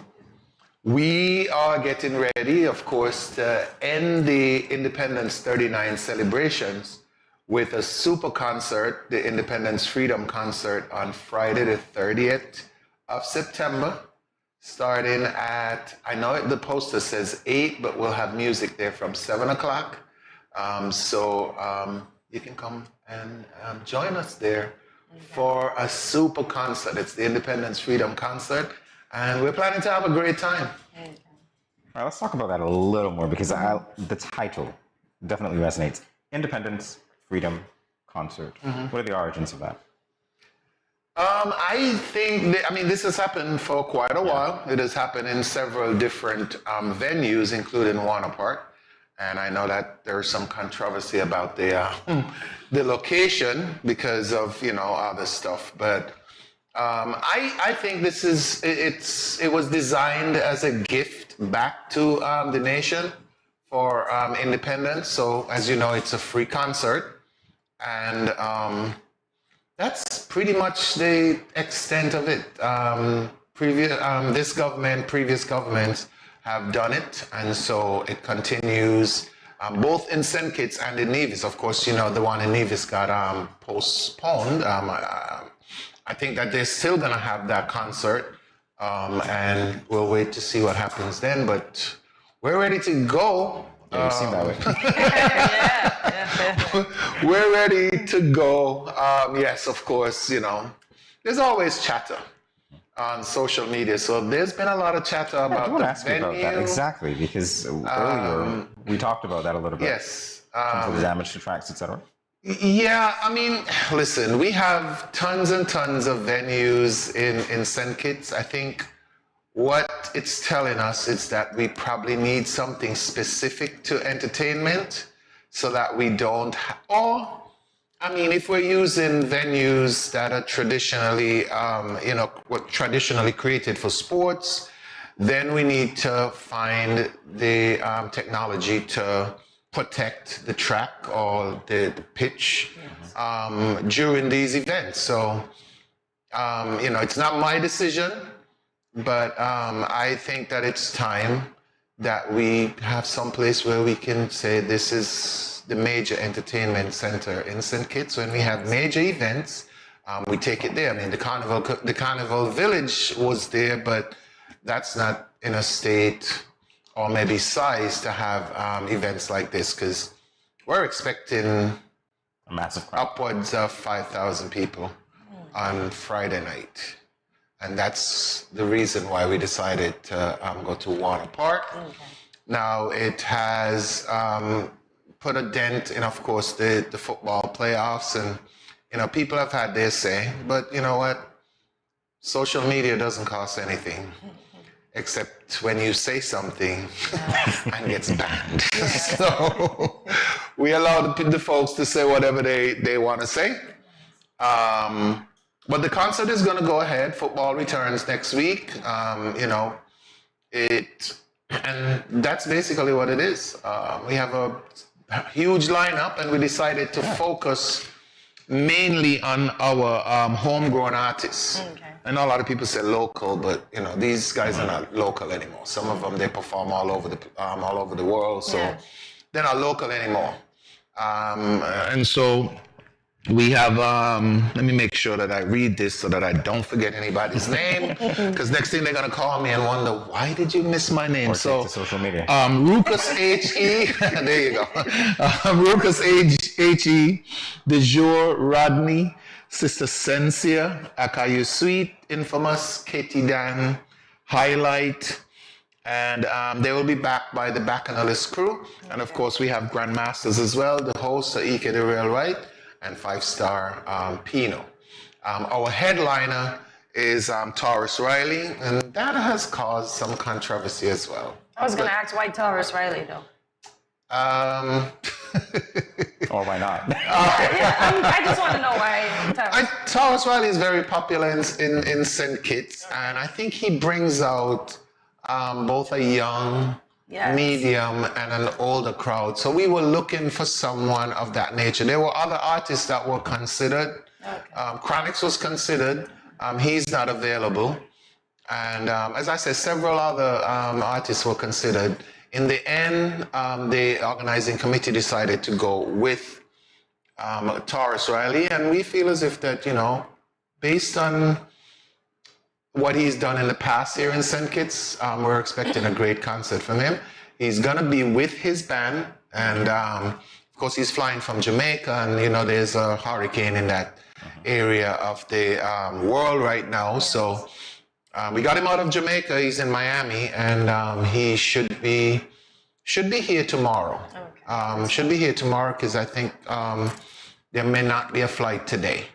we are getting ready, of course, to end the Independence 39 celebrations with a super concert, the Independence Freedom Concert, on Friday the 30th of September, starting at, I know the poster says 8, but we'll have music there from 7 o'clock. So you can come and join us there for a super concert. It's the Independence Freedom Concert. And we're planning to have a great time. All right, let's talk about that a little more because the title definitely resonates. Independence Freedom Concert. What are the origins of that? I think, this has happened for quite a while. It has happened in several different venues, including Warner Park. And I know that there's some controversy about the location because of, other stuff. But I think this is, it was designed as a gift back to the nation for independence. So as you know, it's a free concert. And that's pretty much the extent of it. This government, previous governments have done it. And so it continues both in St. Kitts and in Nevis. Of course, the one in Nevis got postponed. I think that they're still going to have that concert, and we'll wait to see what happens then. But we're ready to go. Yeah, you seem that way. We're ready to go. Yes, of course, there's always chatter on social media. So there's been a lot of chatter about the venue. About that. Exactly, because earlier we talked about that a little bit. Yes. In terms of the damage to tracks, etc. Yeah, listen, we have tons and tons of venues in St. Kitts. I think what it's telling us is that we probably need something specific to entertainment so that we don't, if we're using venues that are traditionally, traditionally created for sports, then we need to find the technology to protect the track or the pitch during these events. So, it's not my decision, but I think that it's time that we have some place where we can say this is the major entertainment center in St. Kitts. When we have major events, we take it there. The Carnival Village was there, but that's not in a state or maybe size to have events like this, because we're expecting a massive crowd, upwards of 5,000 people on Friday night. And that's the reason why we decided to go to Warner Park. Now, it has put a dent in, of course, the football playoffs. And, people have had their say. But you know what? Social media doesn't cost anything. except when you say something and gets banned. So we allow the folks to say whatever they want to say. But the concert is going to go ahead. Football returns next week. And that's basically what it is. We have a huge lineup, and we decided to focus mainly on our homegrown artists. I know a lot of people say local, but these guys are not local anymore. Some of them, they perform all over the world, so they're not local anymore. And so we have, let me make sure that I read this so that I don't forget anybody's name, because next thing they're going to call me and wonder, why did you miss my name? Or take to social media. Ruckus H.E., there you go. Ruckus H.E., De Jour Rodney, Sister Sensia, Akayu Sweet, Infamous, Katie Dan, Highlight, and they will be backed by the Bacchanalist crew. And of course, we have Grandmasters as well, the host, Ike the Real Right, and 5-star Pino. Our headliner is Taurus Riley, and that has caused some controversy as well. I was going to ask why Taurus Riley, though. Or why not? I just want to know why Taurus. Taurus Riley is very popular in St. Kitts, and I think he brings out both a young, medium, and an older crowd. So we were looking for someone of that nature. There were other artists that were considered. Chronix was considered. He's not available. And as I said, several other artists were considered. In the end, the organizing committee decided to go with Taurus Riley, and we feel as if that, based on what he's done in the past here in St. Kitts, we're expecting a great concert from him. He's going to be with his band, and of course, he's flying from Jamaica, and there's a hurricane in that area of the world right now, so we got him out of Jamaica. He's in Miami, and he should be here tomorrow. Should be here tomorrow because I think there may not be a flight today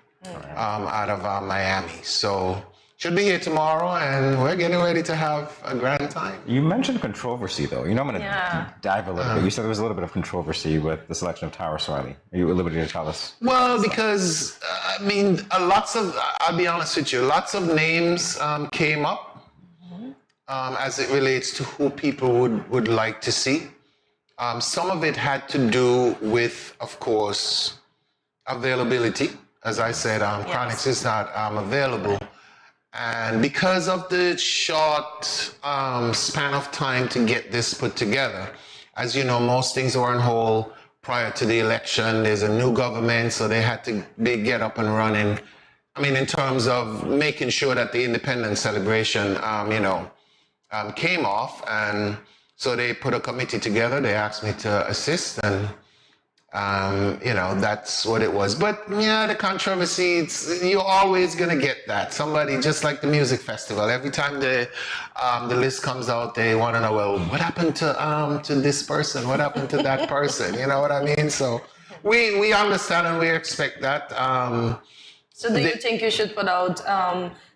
out of Miami. So should be here tomorrow, and we're getting ready to have a grand time. You mentioned controversy, though. I'm going to dive a little bit. You said there was a little bit of controversy with the selection of Taurus Riley. Are you at liberty to tell us? Well, because, I'll be honest with you, lots of names came up as it relates to who people would like to see. Some of it had to do with, of course, availability. As I said, Chronix is not available. And because of the short span of time to get this put together, as you know, most things were on hold prior to the election. There's a new government, so they had to get up and running. In terms of making sure that the independence celebration, came off. And so they put a committee together. They asked me to assist, and that's what it was. But the controversy, you're always going to get that. Somebody, just like the music festival, every time the list comes out, they want to know, well, what happened to this person? What happened to that person? You know what I mean? So we understand and we expect that. So do you think you should put out,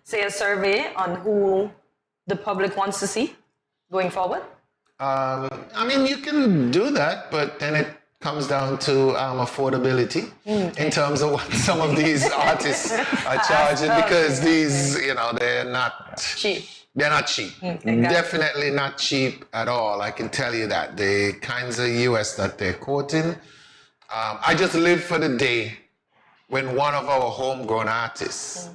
say, a survey on who the public wants to see going forward? You can do that, but then it comes down to affordability in terms of what some of these artists are charging, because these, they're not cheap. They're not cheap. Definitely not cheap at all. I can tell you that. The kinds of US that they're quoting. I just live for the day when one of our homegrown artists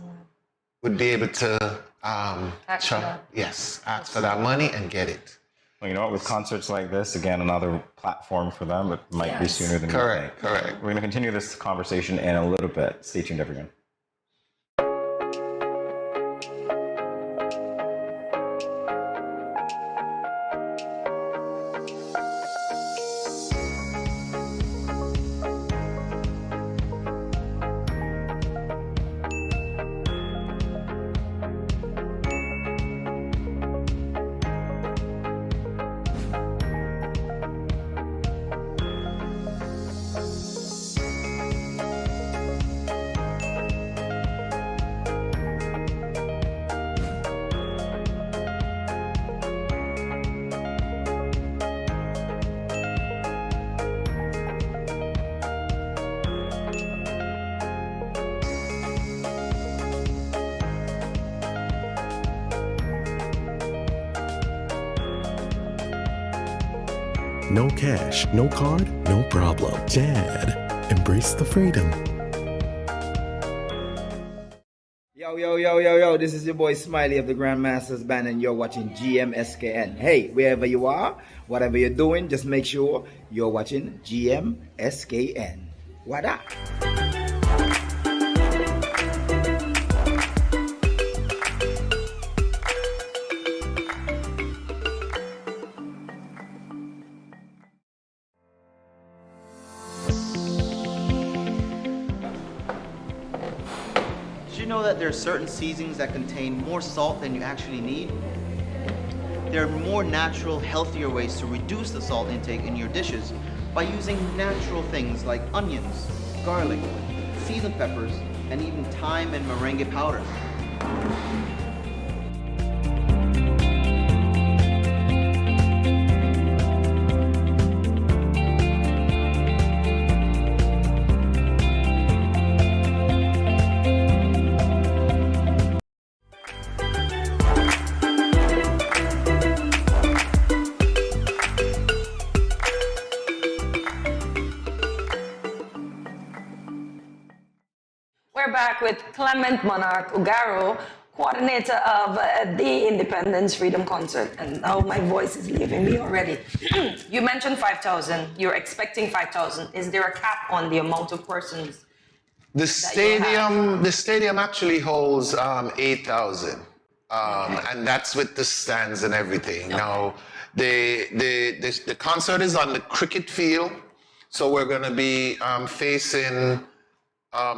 would be able to ask for that money and get it. Well, you know what? With concerts like this, again, another platform for them, it might be sooner than you think. Correct. We're going to continue this conversation in a little bit. Stay tuned, everyone. No cash, no card, no problem. JAD. Embrace the freedom. Yo, this is your boy Smiley of the Grandmasters Band, and you're watching GMSKN. Hey, wherever you are, whatever you're doing, just make sure you're watching GMSKN. What up? Did you know that there are certain seasonings that contain more salt than you actually need? There are more natural, healthier ways to reduce the salt intake in your dishes by using natural things like onions, garlic, seasoned peppers, and even thyme and merengue powder. We're back with Clement Monarch Ugaro, coordinator of the Independence Freedom Concert. And now my voice is leaving me already. You mentioned 5,000. You're expecting 5,000. Is there a cap on the amount of persons? The stadium actually holds 8,000, and that's with the stands and everything. Okay. Now, the concert is on the cricket field, so we're going to be facing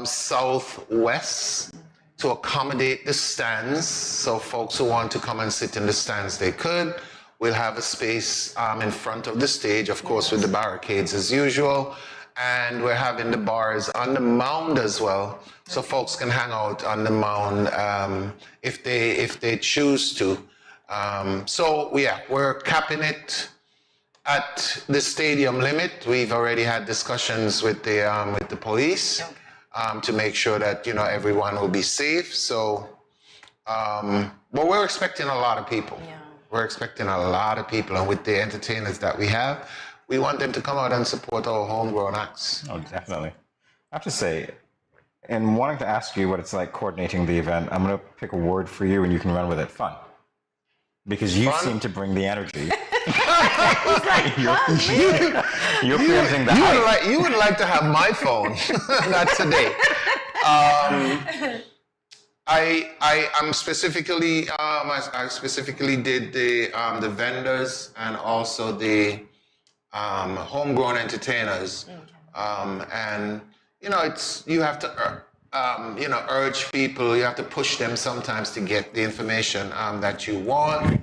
southwest to accommodate the stands. So folks who want to come and sit in the stands, they could. We'll have a space in front of the stage, of course, with the barricades as usual. And we're having the bars on the mound as well, so folks can hang out on the mound if they choose to. So yeah, we're capping it at the stadium limit. We've already had discussions with the police to make sure that everyone will be safe. So, but we're expecting a lot of people. Yeah. We're expecting a lot of people, and with the entertainers that we have, we want them to come out and support our homegrown acts. Oh, definitely. I have to say, in wanting to ask you what it's like coordinating the event, I'm going to pick a word for you and you can run with it. Fun. Because you seem to bring the energy. You're preempting the hype. You would like to have my phone. Not today. I'm specifically, I specifically did the vendors and also the homegrown entertainers, and you have to urge people. You have to push them sometimes to get the information that you want.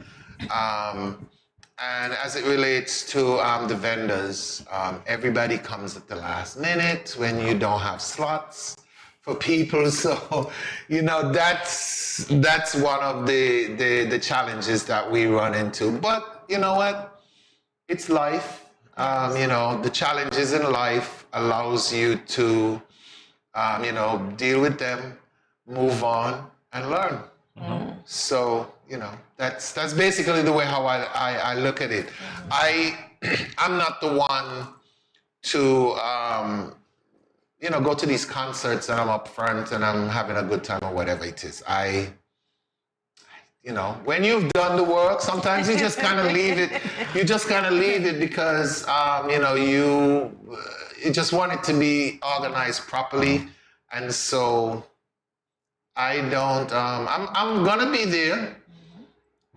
And as it relates to the vendors, everybody comes at the last minute when you don't have slots for people. So that's one of the challenges that we run into. But you know what? It's life. The challenges in life allows you to, deal with them, move on, and learn. Mm-hmm. So, that's basically the way how I look at it. I'm not the one to, go to these concerts and I'm up front and I'm having a good time or whatever it is. When you've done the work, sometimes you just kind of leave it. You just kind of leave it because, you just want it to be organized properly. And so I don't, I'm going to be there,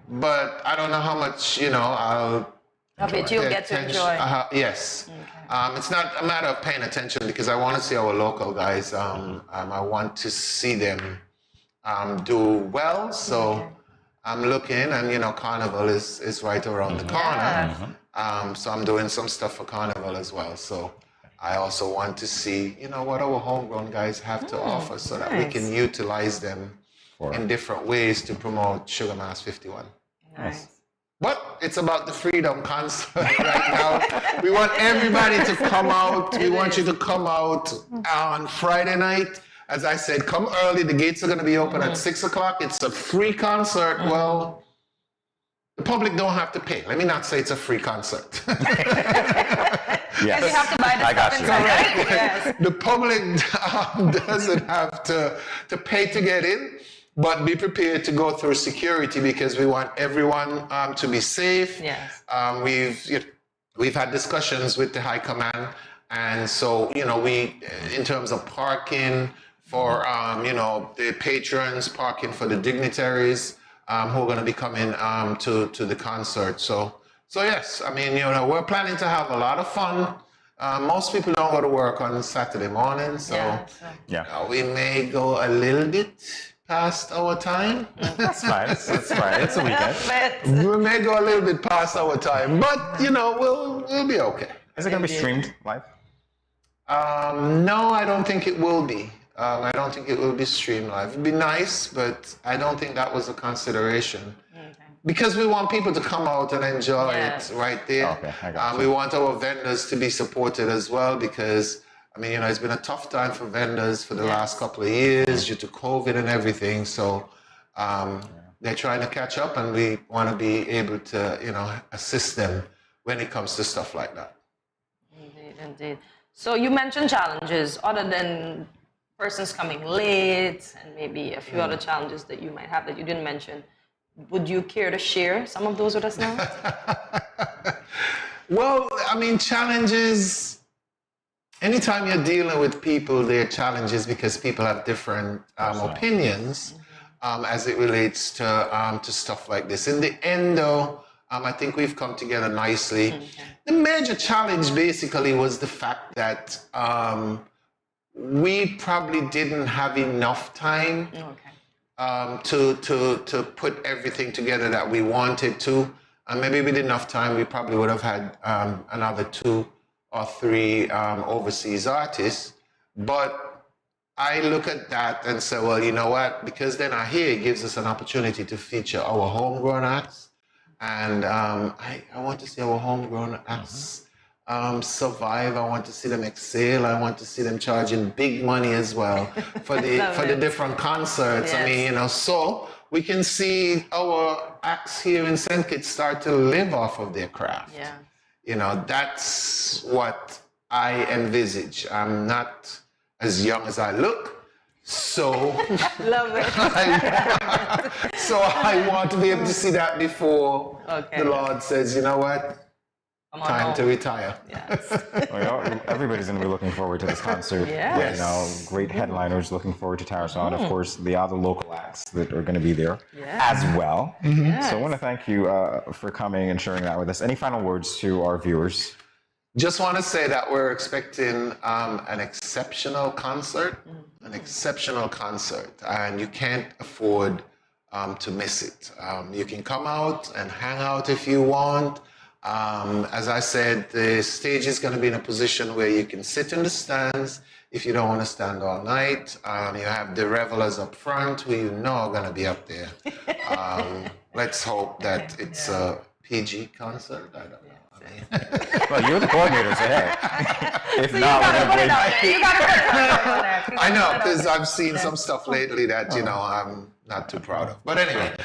but I don't know how much, I'll... I bet you'll get to enjoy. Yes. Okay. It's not a matter of paying attention because I want to see our local guys. I want to see them do well. So... Okay. I'm looking, and Carnival is right around the corner. Mm-hmm. So I'm doing some stuff for Carnival as well. So I also want to see, what our homegrown guys have to offer, so that we can utilize them in different ways to promote Sugar Mass 51. Nice. But it's about the Freedom Concert right now. We want everybody to come out. We want you to come out on Friday night. As I said, come early. The gates are going to be open at 6 o'clock. It's a free concert. Well, the public don't have to pay. Let me not say it's a free concert. Yes. You have to buy the stuff inside, right? Yes. The public doesn't have to pay to get in, but be prepared to go through security because we want everyone to be safe. Yes. We've had discussions with the high command, and so we, in terms of parking for the patrons, parking for the dignitaries who are going to be coming to the concert. So yes, I mean we're planning to have a lot of fun. Most people don't go to work on Saturday morning, so we may go a little bit past our time. That's fine. That's fine. It's a weekend. We may go a little bit past our time, but we'll be okay. Is it going to be streamed live? No, I don't think it will be. I don't think it will be streamed live. It'd be nice, but I don't think that was a consideration. Because we want people to come out and enjoy it right there. Okay, I got we want our vendors to be supported as well because, it's been a tough time for vendors for the last couple of years due to COVID and everything. So they're trying to catch up and we want to be able to, assist them when it comes to stuff like that. Indeed. So you mentioned challenges other than persons coming late and maybe a few other challenges that you might have that you didn't mention. Would you care to share some of those with us now? Well, challenges, anytime you're dealing with people, there are challenges because people have different opinions as it relates to stuff like this. In the end, though, I think we've come together nicely. The major challenge basically was the fact that we probably didn't have enough time to put everything together that we wanted to. And maybe with enough time, we probably would have had another 2 or 3 overseas artists. But I look at that and say, well, you know what? Because they're not here, it gives us an opportunity to feature our homegrown acts. And I want to see our homegrown acts survive. I want to see them excel. I want to see them charging big money as well for the different concerts. Yes. So we can see our acts here in St. Kitts start to live off of their craft. Yeah. That's what I envisage. I'm not as young as I look, so love it. I want to be able to see that before the Lord says, you know what? Time to retire. Yes. Everybody's going to be looking forward to this concert. Yes. Great headliners looking forward to Tarasan. Of course, the other local acts that are going to be there as well. So I want to thank you for coming and sharing that with us. Any final words to our viewers? Just want to say that we're expecting an exceptional concert, and you can't afford to miss it. You can come out and hang out if you want. As I said, the stage is going to be in a position where you can sit in the stands if you don't want to stand all night. You have the revelers up front who are going to be up there. Let's hope that it's a PG concert. I don't know. Well, you're the coordinator, so hey. If not, we're going to play. You got to put it on there. I know, because I've seen some stuff lately that, I'm not too proud of. But anyway.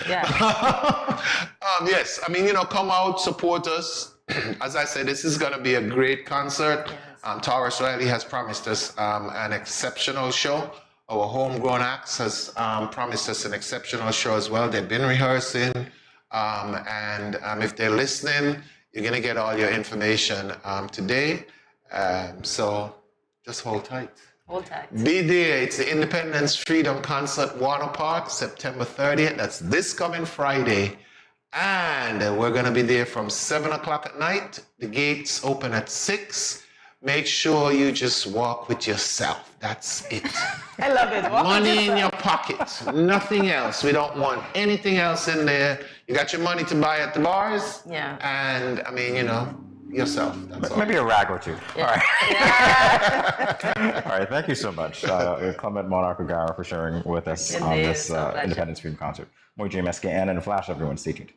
Yes, come out, support us. As I said, this is going to be a great concert. Taurus Riley has promised us an exceptional show. Our homegrown acts has promised us an exceptional show as well. They've been rehearsing. And if they're listening, you're going to get all your information today. So just hold tight. Hold tight. Be there. It's the Independence Freedom Concert, Warner Park, September 30th. That's this coming Friday. And we're going to be there from 7 o'clock at night. The gates open at 6. Make sure you just walk with yourself. That's it. I love it. Money in your pocket. Nothing else. We don't want anything else in there. You got your money to buy at the bars. Yeah. And, yourself. That's all. Maybe a rag or 2. All right. All right. Thank you so much, Clement Monarch O'Gara, for sharing with us on this Independence Freedom Concert. More GM SKN and a flash, everyone. Stay tuned.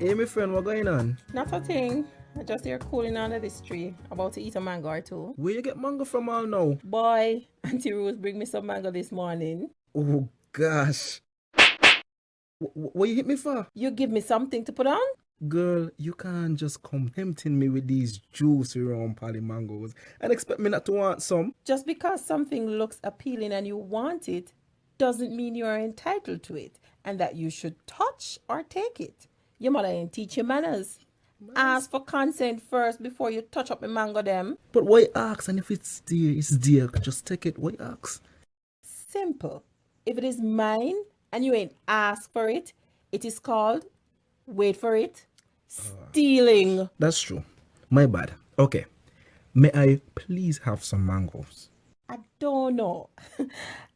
Hey, my friend, what going on? Not a thing. I just here cooling under this tree, about to eat a mango or two. Where you get mango from all now? Boy, Auntie Rose bring me some mango this morning. Oh, gosh. What you hit me for? You give me something to put on? Girl, you can't just come tempting me with these juicy round pally mangoes and expect me not to want some. Just because something looks appealing and you want it, doesn't mean you are entitled to it and that you should touch or take it. Your mother ain't teach you manners. Ask for consent first before you touch up the mango them. But why ask? And if it's dear, it's dear. Just take it. Why ask? Simple. If it is mine and you ain't asked for it, it is called, wait for it, stealing. That's true. My bad. Okay. May I please have some mangoes? I don't know.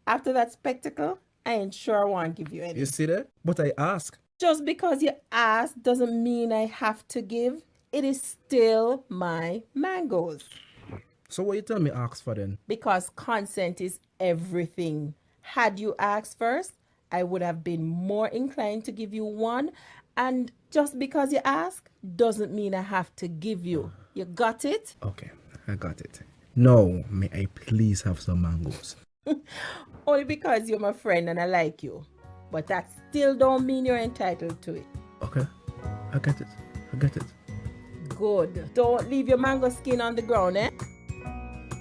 After that spectacle, I ain't sure I want to give you any. You see that? But I ask. Just because you ask doesn't mean I have to give. It is still my mangoes. So what you tell me ask for then? Because consent is everything. Had you asked first, I would have been more inclined to give you one. And just because you ask doesn't mean I have to give you. You got it? Okay, I got it. Now, may I please have some mangoes? Only because you're my friend and I like you. But that still don't mean you're entitled to it. Okay, I get it. I get it. Good. Don't leave your mango skin on the ground, eh?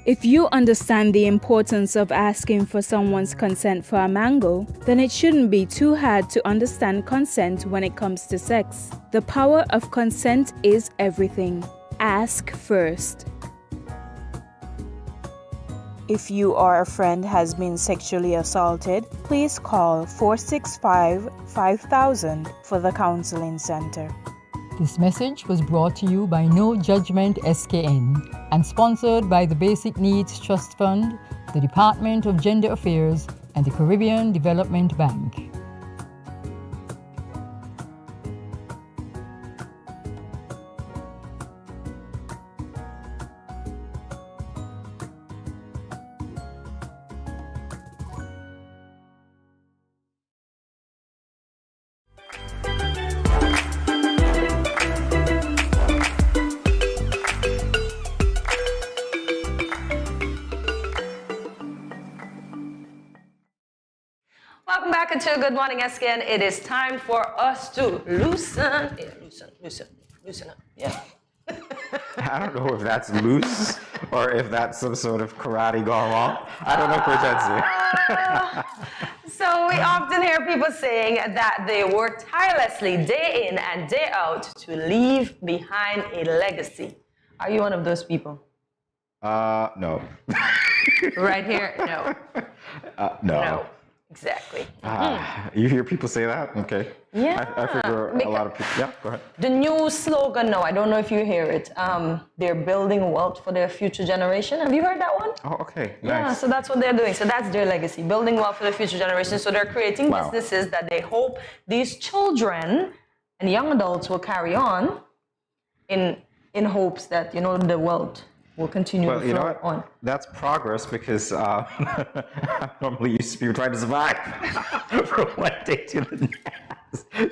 If you understand the importance of asking for someone's consent for a mango, then it shouldn't be too hard to understand consent when it comes to sex. The power of consent is everything. Ask first. If you or a friend has been sexually assaulted, please call 465-5000 for the Counseling Center. This message was brought to you by No Judgment SKN and sponsored by the Basic Needs Trust Fund, the Department of Gender Affairs, and the Caribbean Development Bank. Welcome back to Good Morning SKN. It is time for us to loosen up. Yeah. I don't know if that's loose or if that's some sort of karate gone wrong. I don't know, Cortezia. So we often hear people saying that they work tirelessly day in and day out to leave behind a legacy. Are you one of those people? No. Right here, no. No. Exactly. You hear people say that? Okay. Yeah. I figure a lot of people. Yeah, go ahead. The new slogan now, I don't know if you hear it. They're building wealth for their future generation. Have you heard that one? Oh, okay. Nice. Yeah, so that's what they're doing. So that's their legacy, building wealth for the future generation. So they're creating businesses that they hope these children and young adults will carry on in hopes that, the wealth will continue to flow on. That's progress because normally used to be trying to survive from one day to the next.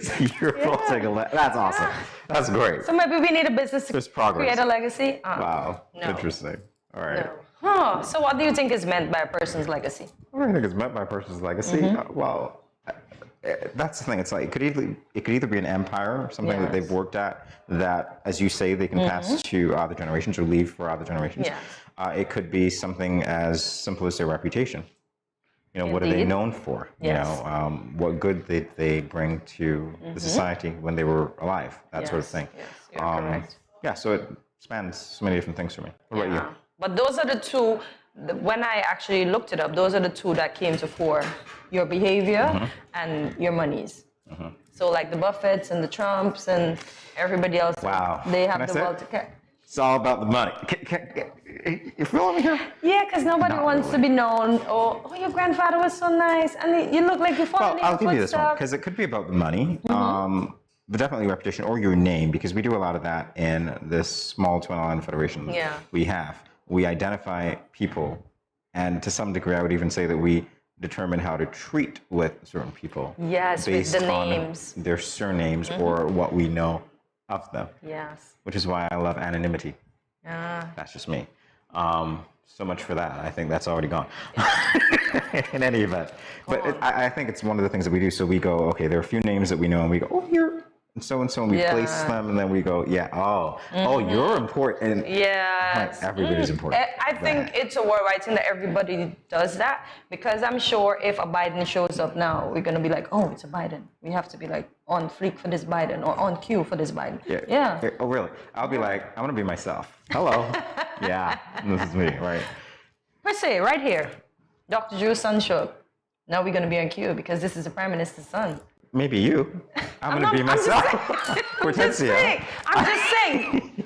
So you're building that's awesome. That's great. So maybe we need a business to create a legacy? Wow. No. Interesting. All right. No. Huh. So what do you think is meant by a person's legacy? What do I think is meant by a person's legacy? Well, that's the thing. It's like it could either be an empire, something that they've worked at that, as you say, they can pass to other generations or leave for other generations. Yes. It could be something as simple as their reputation. What are they known for? Yes. What good they bring to the society when they were alive, that sort of thing. Yes, you're correct. Yeah, so it spans so many different things for me. What about you? But those are the two, when I actually looked it up, those are the two that came to fore. Your behavior and your monies. So like the Buffetts and the Trumps and everybody else, they have the wealth to carry. It's all about the money. You feeling me here? Yeah, because nobody wants to be known. Oh, your grandfather was so nice, and you look like you're following in I'll your give you this one footsteps. because it could be about the money, but definitely reputation or your name, because we do a lot of that in this small Twin Island Federation we have. We identify people, and to some degree, I would even say that we determine how to treat with certain people. Yes, with based the on names. their surnames or what we know of them. Yes. Which is why I love anonymity. Ah. That's just me. So much for that. I think that's already gone. In any event. But I think it's one of the things that we do. So we go, okay, there are a few names that we know, and we go, oh, you're so-and-so, and we place them, and then we go, yeah, oh, you're important. Yeah. Everybody's important. I think it's a worldwide thing that everybody does that, because I'm sure if a Biden shows up now, we're going to be like, oh, it's a Biden. We have to be like on fleek for this Biden or on cue for this Biden. Yeah. Oh, really? I'll be like, I'm going to be myself. Hello. Yeah, this is me, right? Per se, right here, Dr. Drew's son showed up. Now we're going to be on cue because this is the Prime Minister's son. Maybe you. I'm going to be myself. I'm just saying.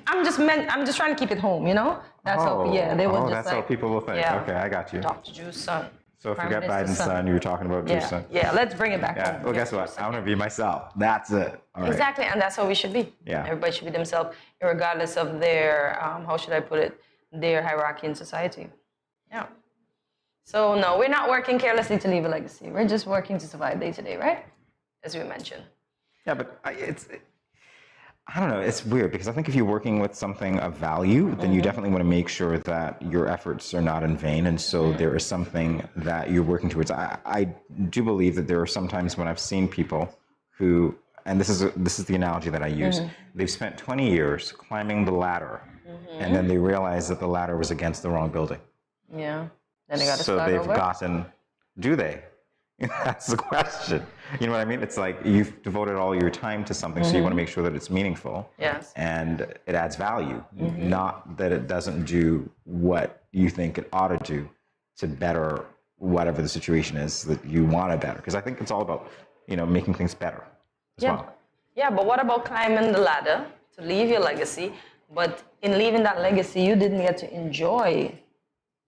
I'm just trying to keep it home, you know? That's how, they were just that's like, how people will think. yeah. Okay, I got you. Dr. Drew's son. So if Prime you got Minister's Biden's son, you were talking about Drew's son. Yeah, let's bring it back home. Well, guess what? I'm going to be myself. That's it. All right. Exactly, and that's how we should be. Yeah. Everybody should be themselves, regardless of their, how should I put it, their hierarchy in society. Yeah. So no, we're not working carelessly to leave a legacy. We're just working to survive day to day, right? As we mentioned. Yeah, but I don't know. It's weird because I think if you're working with something of value, then you definitely want to make sure that your efforts are not in vain. And so there is something that you're working towards. I do believe that there are some times when I've seen people who, and this is the analogy that I use, they've spent 20 years climbing the ladder, and then they realize that the ladder was against the wrong building. Yeah. Then they got to So start they've over. gotten, do they? That's the question. You know what I mean? It's like you've devoted all your time to something, so you want to make sure that it's meaningful. Yes. And it adds value, not that it doesn't do what you think it ought to do to better whatever the situation is that you want to better. Because I think it's all about, making things better as well. Yeah, but what about climbing the ladder to leave your legacy? But in leaving that legacy, you didn't get to enjoy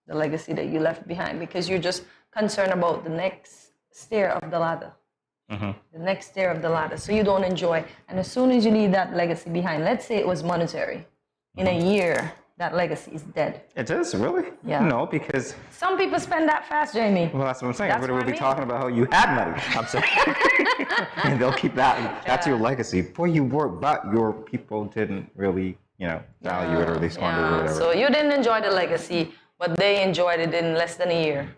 the legacy that you left behind because you're just concerned about the next stair of the ladder. The next stair of the ladder. So you don't enjoy. And as soon as you leave that legacy behind, let's say it was monetary, in a year, that legacy is dead. It is, really? Yeah. No, because... Some people spend that fast, Jamie. Well, that's what I'm saying. That's Everybody will what I be mean. talking about how you had money. I'm saying. And they'll keep that. That's your legacy. Boy, you worked, but your people didn't really, value it or they squandered it or whatever. So you didn't enjoy the legacy, but they enjoyed it in less than a year.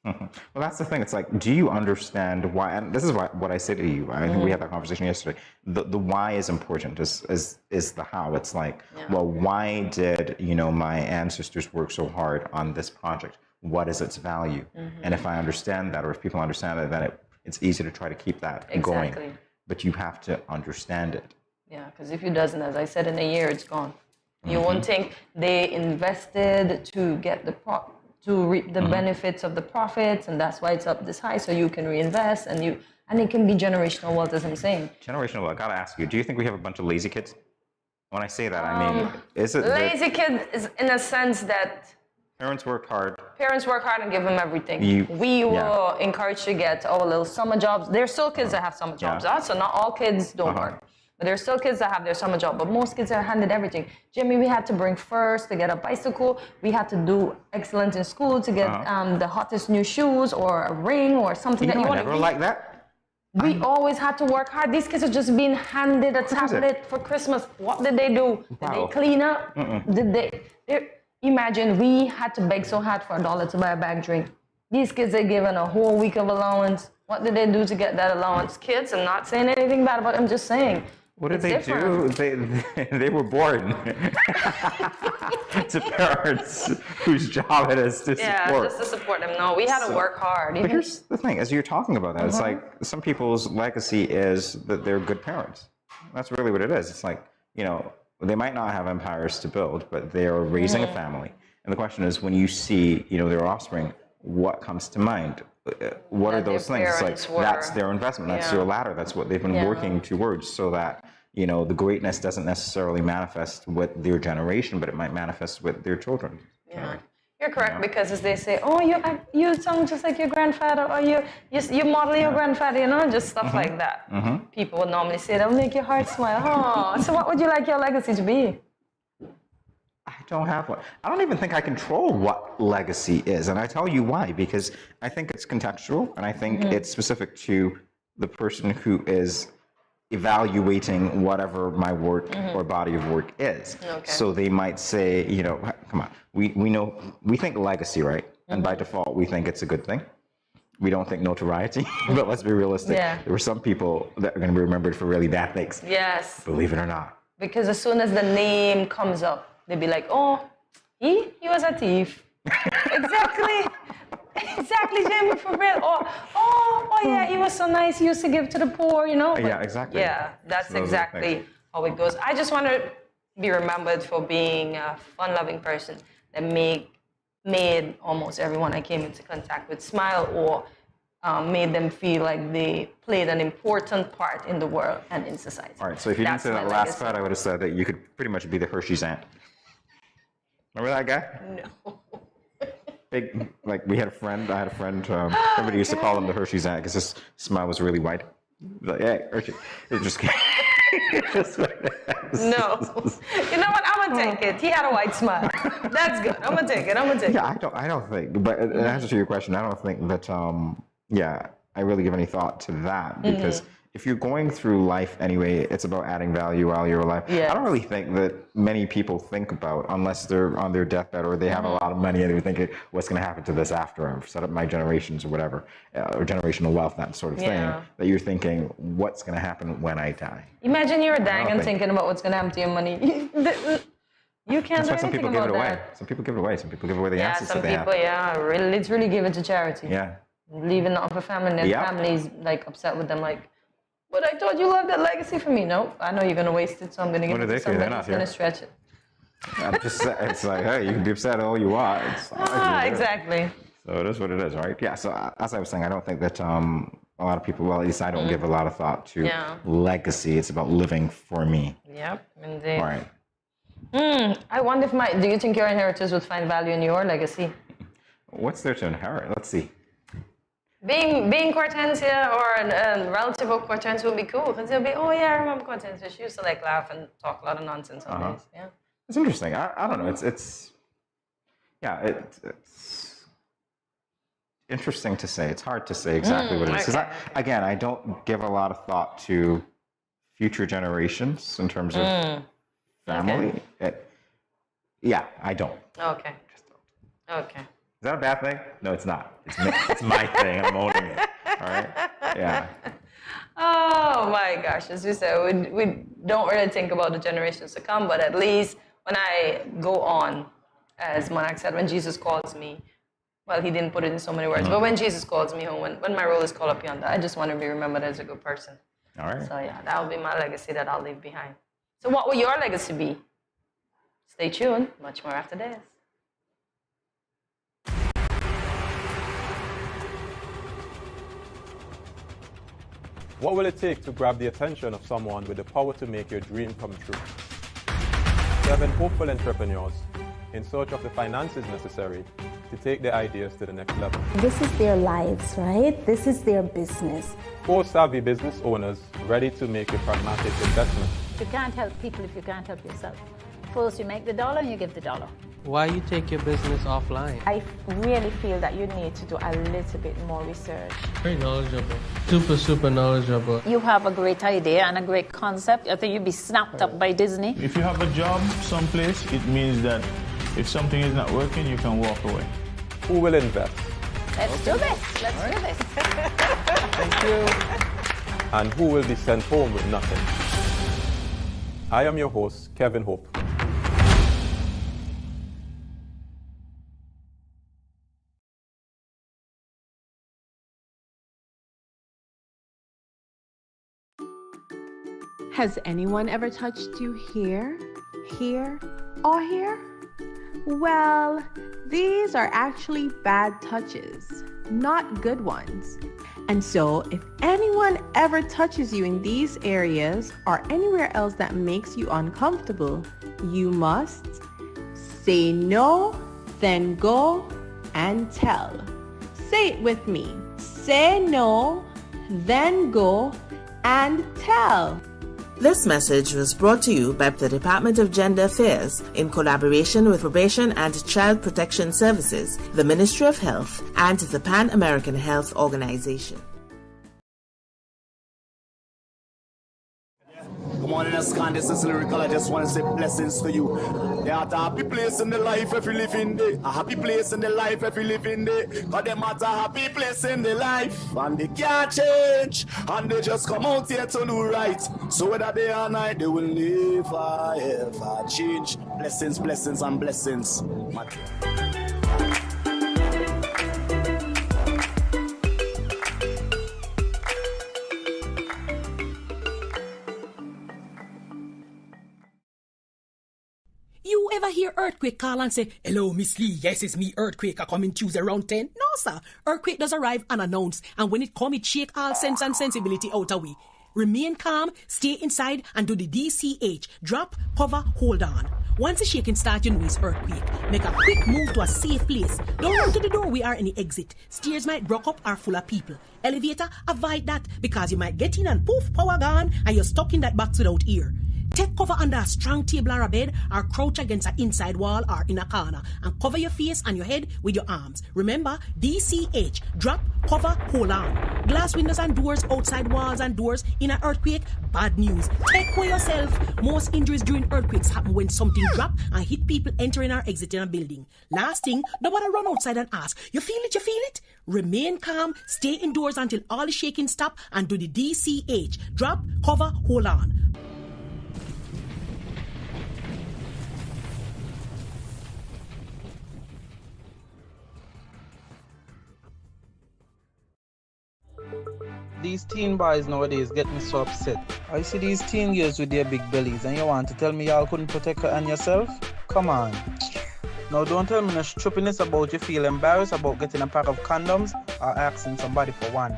Well, that's the thing. It's like, do you understand why? And this is what I say to you. I think we had that conversation yesterday. The why is important. Is the how. It's like, well, why did my ancestors work so hard on this project? What is its value? And if I understand that, or if people understand that, then it's easy to try to keep that going. But you have to understand it. Yeah, because if you doesn't, as I said, in a year it's gone. You won't think they invested to get to reap the benefits of the profits, and that's why it's up this high, so you can reinvest, and it can be generational wealth, as I'm saying. Generational wealth. I gotta ask you, do you think we have a bunch of lazy kids? When I say that, I mean, is it lazy kid is in a sense that parents work hard and give them everything. We were encouraged to get our little summer jobs. There's still kids that have summer jobs, so not all kids don't work. But there's still kids that have their summer job, but most kids are handed everything. Jimmy, we had to bring furs to get a bicycle. We had to do excellent in school to get the hottest new shoes or a ring or something that you want to never like that. We always had to work hard. These kids are just being handed a tablet for Christmas. What did they do? Did they clean up? Did they? Imagine we had to beg so hard for $1 to buy a bag drink. These kids are given a whole week of allowance. What did they do to get that allowance? Kids, I'm not saying anything bad about them, just saying. What did they do? They were born to parents whose job it is to support. Yeah, just to support them. No, we had to work hard. But here's the thing, as you're talking about that, it's like some people's legacy is that they're good parents. That's really what it is. It's like, they might not have empires to build, but they are raising a family. And the question is, when you see, their offspring, what comes to mind? What are those things? It's like, that's their investment. That's their ladder. That's what they've been working towards, so that the greatness doesn't necessarily manifest with their generation, but it might manifest with their children. Yeah, you're correct, because as they say, oh, you sound just like your grandfather, or you model your grandfather, just stuff like that. People would normally say that'll make your heart smile. Oh, so what would you like your legacy to be? don't have one. I don't even think I control what legacy is. And I tell you why, because I think it's contextual and I think it's specific to the person who is evaluating whatever my work or body of work is. So they might say, you know, come on, we know, we think legacy, right? And by default, we think it's a good thing. We don't think notoriety, but let's be realistic. Yeah. There were some people that are going to be remembered for really bad things. Yes. Believe it or not. Because as soon as the name comes up, they'd be like, oh, he was a thief. Exactly. Exactly, Jamie, for real. Oh, yeah, he was so nice. He used to give to the poor, you know? But yeah, exactly. Yeah, that's So those are exactly things. how it goes. I just want to be remembered for being a fun-loving person that made almost everyone I came into contact with smile or made them feel like they played an important part in the world and in society. All right, so if you didn't That's say that my last legacy. part, I would have said that you could pretty much be the Hershey's aunt. Remember that guy? No. Big, like I had a friend, everybody used to call him the Hershey's aunt because his smile was really wide. Like, hey, Hershey. It was just No. You know what? I'm going to take it. He had a white smile. That's good. I'm going to take it. Yeah, I don't think, but in answer to your question, I don't think that, I really give any thought to that because if you're going through life anyway, it's about adding value while you're alive. Yes. I don't really think that many people think about, unless they're on their deathbed or they have a lot of money and they're thinking, what's going to happen to this after I've set up my generations or whatever, or generational wealth, that sort of thing, that you're thinking, what's going to happen when I die? Imagine you're dying and thinking about what's going to happen to your money. You can't That's do why some anything people give about it away. that. Some people give it away. Some people give away the Yeah, assets some that they people, have. really, literally give it to charity. Yeah. Leaving it off a family, and their family's like upset with them, like, but I thought you left that legacy for me. No, I know you're going to waste it, so I'm going to give What it do to they say? They're somebody not who's going to here. stretch it. I'm just, it's like, hey, you can be upset all you want. It's not like you're there. Exactly. So it is what it is, right? Yeah, so as I was saying, I don't think that a lot of people, well, at least I don't give a lot of thought to legacy. It's about living for me. Yep, indeed. All right. I wonder if do you think your inheritors would find value in your legacy? What's there to inherit? Let's see. Being Hortensia or a relative of Hortensia would be cool because they'll be, oh yeah, I remember Hortensia. She used to like laugh and talk a lot of nonsense on days. Yeah. It's interesting. I don't know. It's interesting to say. It's hard to say exactly what it is. Because again, I don't give a lot of thought to future generations in terms of family. I don't. Okay. Okay. Is that a bad thing? No, it's not. It's my thing. I'm owning it. All right? Yeah. Oh my gosh. As we said, we don't really think about the generations to come, but at least when I go on, as Monarch said, when Jesus calls me, well, he didn't put it in so many words, but when Jesus calls me home, when my roll is called up yonder, I just want to be remembered as a good person. All right. So yeah, that will be my legacy that I'll leave behind. So what will your legacy be? Stay tuned. Much more after this. What will it take to grab the attention of someone with the power to make your dream come true? 7 hopeful entrepreneurs in search of the finances necessary to take their ideas to the next level. This is their lives, right? This is their business. 4 savvy business owners ready to make a pragmatic investment. You can't help people if you can't help yourself. First, you make the dollar and you give the dollar. Why you take your business offline? I really feel that you need to do a little bit more research. Very knowledgeable. Super knowledgeable. You have a great idea and a great concept. I think you'd be snapped up by Disney. If you have a job someplace, it means that if something is not working, you can walk away. Who will invest? Let's do this. Let's do this. Thank you. And who will be sent home with nothing? I am your host, Kevin Hope. Has anyone ever touched you here, or here? Well, these are actually bad touches, not good ones. And so, if anyone ever touches you in these areas or anywhere else that makes you uncomfortable, you must say no, then go and tell. Say it with me. Say no, then go and tell. This message was brought to you by the Department of Gender Affairs in collaboration with Probation and Child Protection Services, the Ministry of Health, and the Pan American Health Organization. Good morning, SKN. This is Lyrical. I just want to say blessings to you. There are a happy place in the life if you live in there. A happy place in the life if you live in there. Cause them at a happy place in the life. And they can't change. And they just come out here to do right. So whether day or night, they will never ever change. Blessings, blessings, and blessings. You ever hear Earthquake call and say, "Hello, Miss Lee, yes, it's me, Earthquake, I come in Tuesday around 10? No, sir. Earthquake does arrive unannounced, and when it come, it shake all sense and sensibility out of we. Remain calm, stay inside, and do the DCH. Drop, cover, hold on. Once the shaking starts, you know it's earthquake. Make a quick move to a safe place. Don't run to the doorway or any exit. Stairs might block up or full of people. Elevator, avoid that, because you might get in and poof, power gone, and you're stuck in that box without ear. Take cover under a strong table or a bed, or crouch against an inside wall or in a corner, and cover your face and your head with your arms. Remember, DCH, drop, cover, hold on. Glass windows and doors, outside walls and doors in an earthquake, bad news. Take care yourself. Most injuries during earthquakes happen when something drop and hit people entering or exiting a building. Last thing, nobody run outside and ask, you feel it, you feel it? Remain calm, stay indoors until all the shaking stop, and do the DCH, drop, cover, hold on. These teen boys nowadays get me so upset. I see these teen girls with their big bellies and you want to tell me y'all couldn't protect her and yourself? Come on. Now don't tell me no stupidness about you feel embarrassed about getting a pack of condoms or asking somebody for one.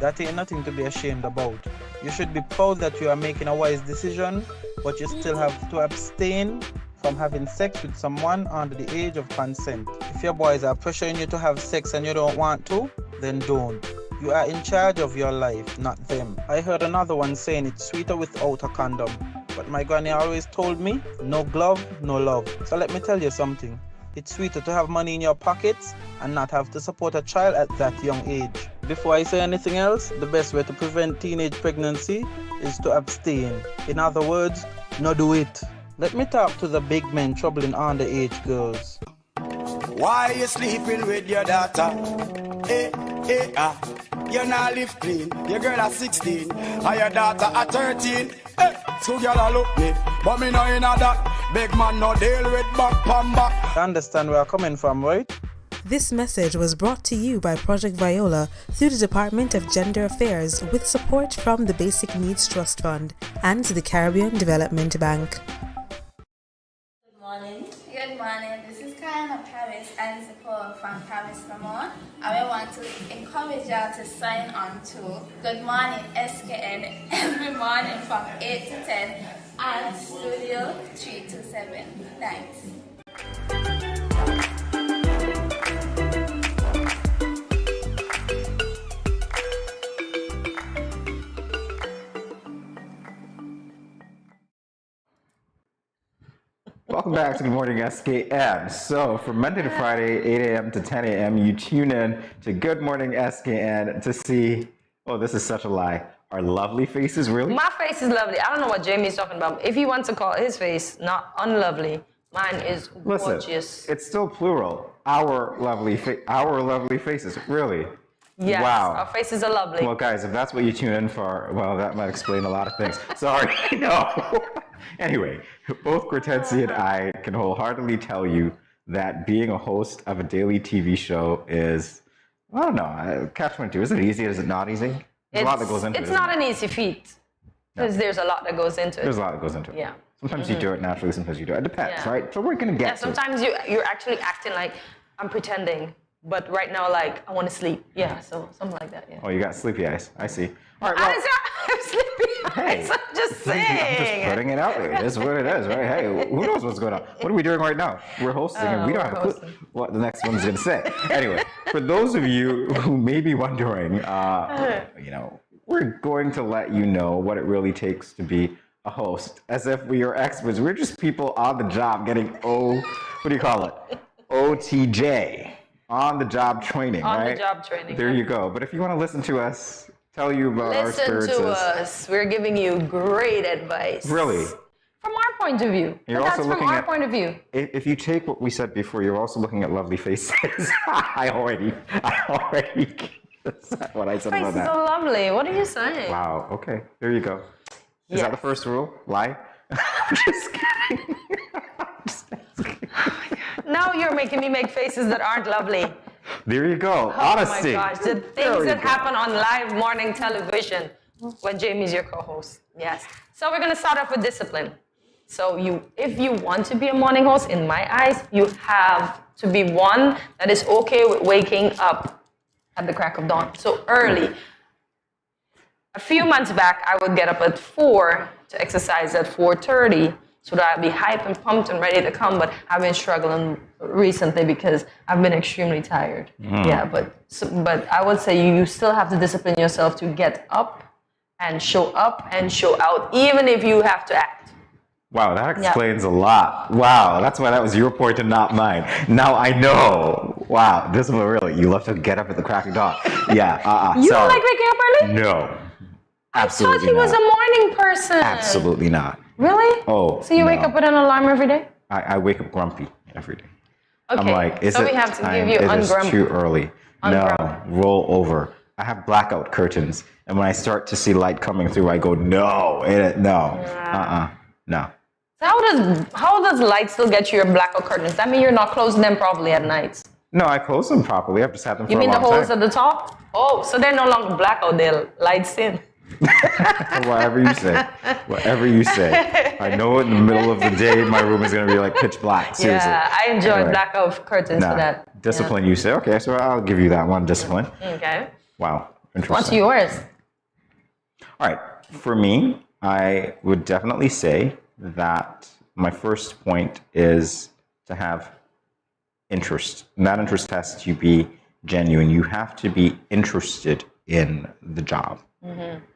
That ain't nothing to be ashamed about. You should be proud that you are making a wise decision, but you still have to abstain from having sex with someone under the age of consent. If your boys are pressuring you to have sex and you don't want to, then don't. You are in charge of your life, not them. I heard another one saying it's sweeter without a condom. But my granny always told me, no glove, no love. So let me tell you something. It's sweeter to have money in your pockets and not have to support a child at that young age. Before I say anything else, the best way to prevent teenage pregnancy is to abstain. In other words, no do it. Let me talk to the big men troubling underage girls. Why you sleeping with your daughter? You not live clean. Your girl at 16, and your daughter at 13. So girl look me, but me know in that. Big man no deal with back pan back. You understand where I'm coming from, right? This message was brought to you by Project Viola through the Department of Gender Affairs with support from the Basic Needs Trust Fund and the Caribbean Development Bank. Good morning. Good morning. This is Karen of Paris and support from Paris Vermont. I want to encourage y'all to sign on to Good Morning SKN every morning from 8 to 10 at Studio 327. Thanks. Welcome back to Good Morning SKN. So from Monday to Friday, 8 a.m. to 10 a.m., you tune in to Good Morning SKN to see, oh, this is such a lie, our lovely faces, really? My face is lovely. I don't know what Jamie's talking about. If he wants to call his face not unlovely, mine is Listen, gorgeous. it's still plural. Our lovely faces, really. Yes, wow. our faces are lovely. Well, guys, if that's what you tune in for, well, that might explain a lot of things. Sorry, no. Anyway, both Cortensi and I can wholeheartedly tell you that being a host of a daily TV show is, I don't know, catch-22. Is it easy? Is it not easy? There's a lot that goes into it. It's not an easy feat because there's a lot that goes into it. There's a lot that goes into it. Yeah. Sometimes you do it naturally, sometimes you do it. It depends, right? So we're going to get to sometimes you're actually acting like I'm pretending. But right now, like, I want to sleep. Yeah, so something like that, yeah. Oh, you got sleepy eyes. I see. All right, well, I'm sleepy eyes. I'm just saying. I'm just putting it out there. It is what it is, right? Hey, who knows what's going on? What are we doing right now? We're hosting, and we don't have a clue what the next one's going to say. Anyway, for those of you who may be wondering, you know, we're going to let you know what it really takes to be a host as if we are experts. We're just people on the job getting what do you call it? OTJ, on the job training, On right? the job training. There you go. But if you want to listen to us, tell you about our Listen experiences. to us. We're giving you great advice. Really? From our point of view. You're But also that's from looking our at, point of view. If you take what we said before, you're also looking at lovely faces. I already that's what I said about Faces that. are lovely. What are you saying? Wow. Okay. There you go. Is that the first rule? Lie? I'm just kidding. Now you're making me make faces that aren't lovely. There you go. Oh Honesty. my gosh, the things that happen on live morning television when Jamie's your co-host. Yes. So we're going to start off with discipline. So if you want to be a morning host, in my eyes, you have to be one that is okay with waking up at the crack of dawn. So early. A few months back, I would get up at 4 to exercise at 4:30 so that I'd be hyped and pumped and ready to come. But I've been struggling recently because I've been extremely tired. Yeah, but I would say you still have to discipline yourself to get up and show out, even if you have to act. Wow, that explains a lot. Wow, that's why that was your point and not mine. Now I know. Wow, this one really, you love to get up at the crack of dawn. Yeah, You sorry. don't like waking up early? No. I Absolutely thought he was not. a morning person. Absolutely not. Really? Oh, So you wake no. up with an alarm every day? I wake up grumpy every day. Okay, I'm like, is so it we have to time? give you It is ungrump- too early. Ungrumpy. No, roll over. I have blackout curtains, and when I start to see light coming through, I go, no. How does light still get you your blackout curtains? That mean you're not closing them properly at night. No, I close them properly. I've just had them for You a mean the long holes time. at the top? Oh, so they're no longer blackout, they're lights in. Whatever you say. Whatever you say. I know in the middle of the day, my room is going to be like pitch black. Seriously. Yeah, I enjoy Anyway. blackout curtains for that. Discipline, you say. Okay, so I'll give you that one, discipline. Okay. Wow, interesting. What's yours? All right, for me, I would definitely say that my first point is to have interest. And that interest has to be genuine. You have to be interested in the job.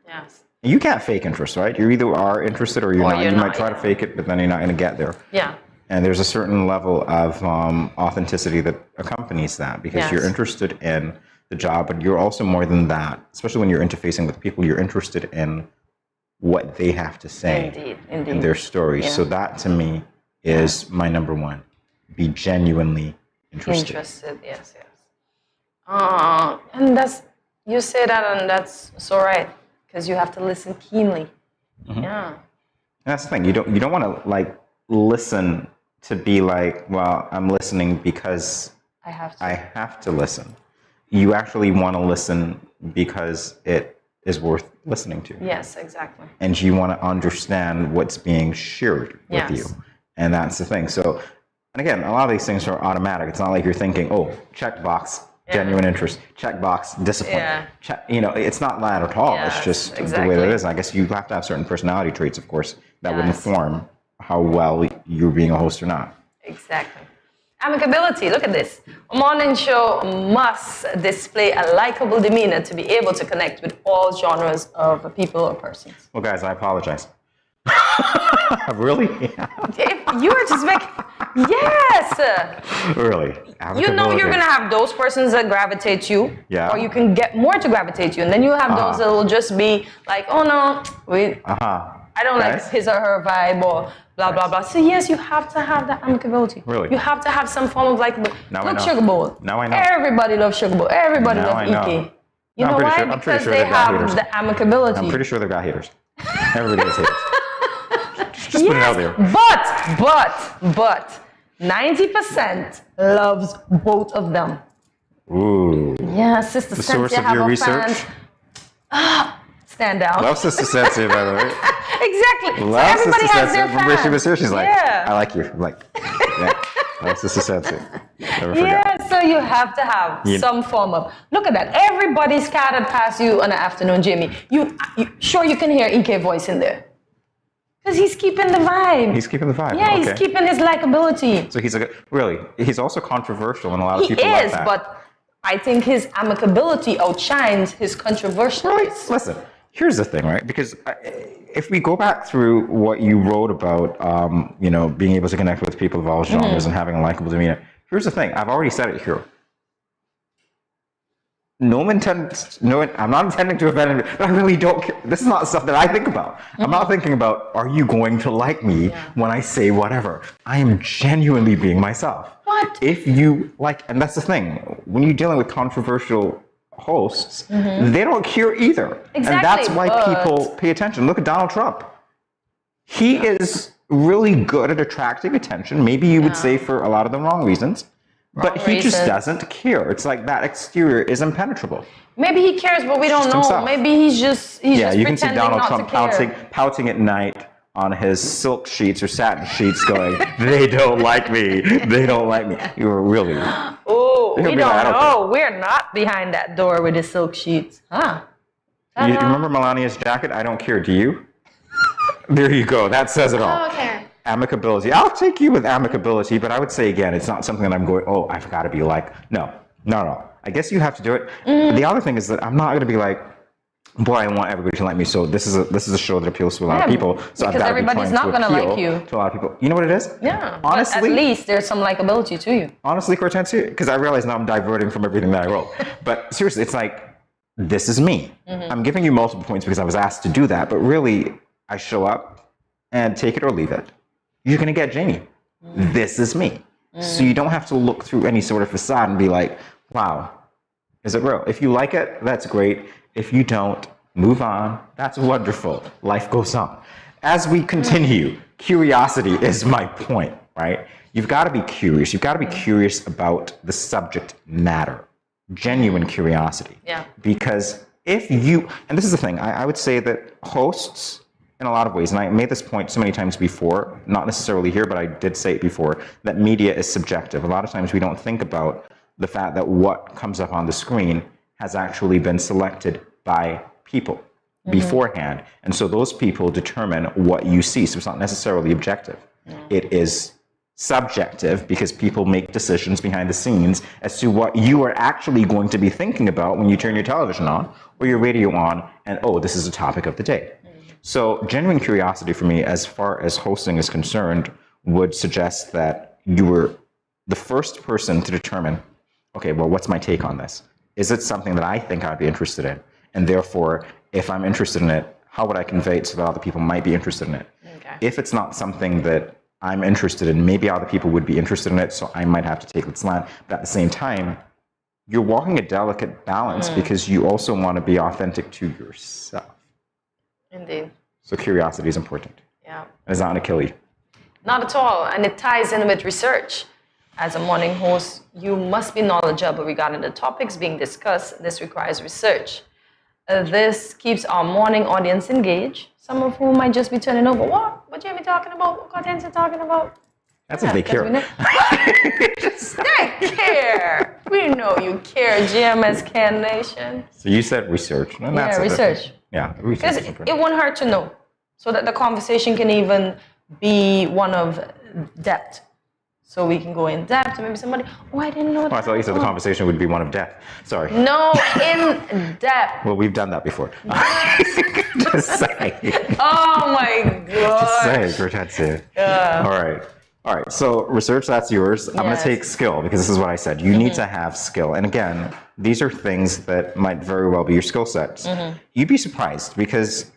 Yes. You can't fake interest, right? You either are interested or you're Or not. you're You might not, try to fake it, but then you're not going to get there. Yeah. And there's a certain level of authenticity that accompanies that because Yes. you're interested in the job, but you're also more than that. Especially when you're interfacing with people, you're interested in what they have to say Indeed. in their stories. Yeah. So that to me is my number one. Be genuinely interested. Yes. And you say that, and that's so right, because you have to listen keenly. Mhm. Yeah. And that's the thing. You don't want to like listen to be like, well, I'm listening because I have to. listen. You actually want to listen because it is worth listening to. Yes, exactly. And you want to understand what's being shared with Yes. you. And that's the thing. So, and again, a lot of these things are automatic. It's not like you're thinking, oh, check box, genuine interest, check box, discipline. Yeah. It's not that at all. Yes, it's just the way exactly. that it is. I guess you have to have certain personality traits, of course, that would Yes. inform how well you're being a host or not. Exactly. Amicability, look at this. A morning show must display a likable demeanor to be able to connect with all genres of people or persons. Well, guys, I apologize. Really? If you were just making, yes! Really? You know you're going to have those persons that gravitate you, Yeah. or you can get more to gravitate you, and then you have those that will just be like, oh no, I don't like his or her vibe, or blah, blah, blah. So yes, you have to have that amicability. Really? You have to have some form of like, Now I look, know. Sugar Bowl. Now I know. Everybody loves Sugar Bowl. Everybody Now loves I know. EK. You No, know why? I'm pretty Because sure they they've got have haters. the amicability. I'm pretty sure they've got haters. Everybody has haters. Just put it out there. But 90% loves both of them. Ooh. Yeah, Sister The Cynthia source of have your a research? fan. Stand down. Love Sister Cynthia, by the way. Exactly. So Love everybody Sister has their Cynthia. From where she fans. was here, she's like, Yeah. I like you. I'm like, yeah. Love Sister Cynthia. Never forget. Yeah, so you have to have Yeah. some form of. Look at that. Everybody scattered past you on the afternoon, Jimmy. You sure you can hear EK voice in there? Because he's keeping the vibe. He's keeping the vibe. Yeah, he's okay. keeping his likability. So he's also controversial, and a lot of He people like is, that. but I think his amicability outshines his controversialness. Listen, here's the thing, right? Because if we go back through what you wrote about, being able to connect with people of all genres and having a likable demeanor, here's the thing. I've already said it here. I'm not intending to offend anybody, but I really don't care. This is not stuff that I think about. I'm not thinking about, are you going to like me when I say whatever? I am genuinely being myself. What? If you like, and that's the thing, when you're dealing with controversial hosts, they don't care either. Exactly, and that's why people pay attention. Look at Donald Trump. He is really good at attracting attention, maybe you would say for a lot of the wrong reasons. But he just doesn't care. It's like that exterior is impenetrable. Maybe he cares, but we don't know. Himself. Maybe he's just You pretending can see Donald not Trump to care. pouting at night on his silk sheets or satin sheets going, they don't like me. They don't like me. You were really... Oh, we don't like, know. We're not behind that door with the silk sheets. Huh? You remember Melania's jacket? I don't care. Do you? There you go. That says it all. Oh, okay. Amicability. I'll take you with amicability, but I would say again, it's not something that I'm going, oh, I've got to be like, no. I guess you have to do it. The other thing is that I'm not going to be like, boy, I want everybody to like me. So this is a show that appeals to a lot of people. So I've got to be trying to appeal to a lot of people. You know what it is? Yeah. Honestly, but at least there's some likability to you. Honestly, Cortensia, because I realize now I'm diverting from everything that I wrote. But seriously, it's like, this is me. I'm giving you multiple points because I was asked to do that, but really, I show up and take it or leave it. You're going to get Jamie. This is me. So you don't have to look through any sort of facade and be like, wow, is it real? If you like it, that's great. If you don't, move on. That's wonderful. Life goes on. As we continue, curiosity is my point, right? You've got to be curious. You've got to be curious about the subject matter. Genuine curiosity. Yeah. Because if you, and this is the thing, I would say that hosts, in a lot of ways, and I made this point so many times before, not necessarily here, but I did say it before, that media is subjective. A lot of times we don't think about the fact that what comes up on the screen has actually been selected by people beforehand. And so those people determine what you see. So it's not necessarily objective. It is subjective because people make decisions behind the scenes as to what you are actually going to be thinking about when you turn your television on or your radio on and, oh, this is a topic of the day. So genuine curiosity for me, as far as hosting is concerned, would suggest that you were the first person to determine, okay, well, what's my take on this? Is it something that I think I'd be interested in? And therefore, if I'm interested in it, how would I convey it so that other people might be interested in it? Okay. If it's not something that I'm interested in, maybe other people would be interested in it, so I might have to take the slant. But at the same time, you're walking a delicate balance because you also want to be authentic to yourself. Indeed. So curiosity is important. Yeah. It's not going to kill you. Not at all. And it ties in with research. As a morning host, you must be knowledgeable regarding the topics being discussed. This requires research. This keeps our morning audience engaged, some of whom might just be turning over. What Jamie talking about? What Cortensia talking about? That's if they care. They care. We know you care, GMS Can Nation. So you said research. And that's research. Yeah, Because research. it won't hurt to know, so that the conversation can even be one of depth. So we can go in depth. Maybe somebody, I didn't know that. I thought you said the conversation would be one of death. Sorry. No, in depth. Well, we've done that before. Just saying. Oh my God. Just saying, Cortensia. Yeah. All right. So research, that's yours. I'm going to take skill because this is what I said. You need to have skill. And again, these are things that might very well be your skill sets. You'd be surprised because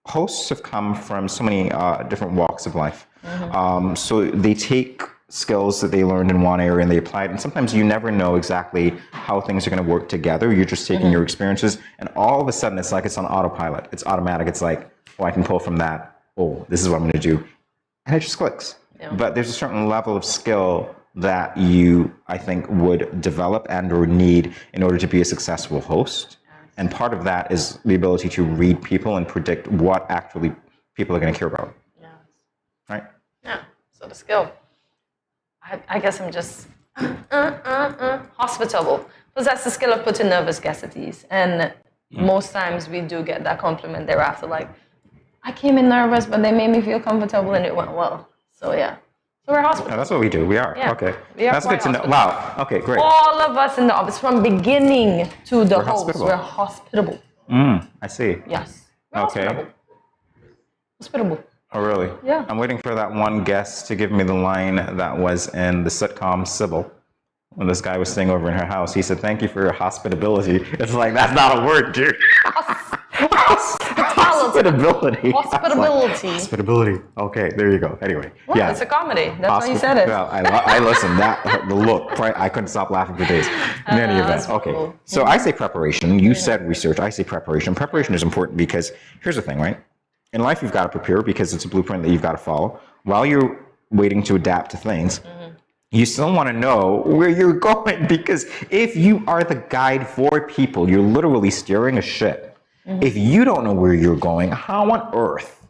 hosts have come from so many different walks of life. So they take skills that they learned in one area and they apply it. And sometimes you never know exactly how things are going to work together. You're just taking your experiences and all of a sudden it's like it's on autopilot. It's automatic. It's like, I can pull from that. This is what I'm going to do. And it just clicks. But there's a certain level of skill that you, I think, would develop and or need in order to be a successful host. And part of that is the ability to read people and predict what actually people are going to care about. Right? Yeah. So the skill. I guess I'm just hospitable. Possess the skill of putting nervous guests at ease. And most times we do get that compliment thereafter, like, I came in nervous, but they made me feel comfortable and it went well. So yeah. So we're hospitable. Yeah, that's what we do. We are. Yeah. Okay. We are that's good to know. Wow. Okay, great. All of us in the office, from beginning to the host, we're hospitable. I see. Yes. Okay. Hospitable. Oh, really? Yeah. I'm waiting for that one guest to give me the line that was in the sitcom Sybil. When this guy was staying over in her house, he said, "Thank you for your hospitability." It's like, that's not a word, dude. Hospitability. Hospitability. Hospitability. Okay, there you go. Anyway, Well, yeah. it's a comedy. That's why you said it. Well, I listen. The look, right? I couldn't stop laughing for days. In any event, okay. So I say preparation. You said research. I say preparation. Preparation is important because here's the thing, right? In life, you've got to prepare because it's a blueprint that you've got to follow. While you're waiting to adapt to things, you still want to know where you're going, because if you are the guide for people, you're literally steering a ship. If you don't know where you're going, how on earth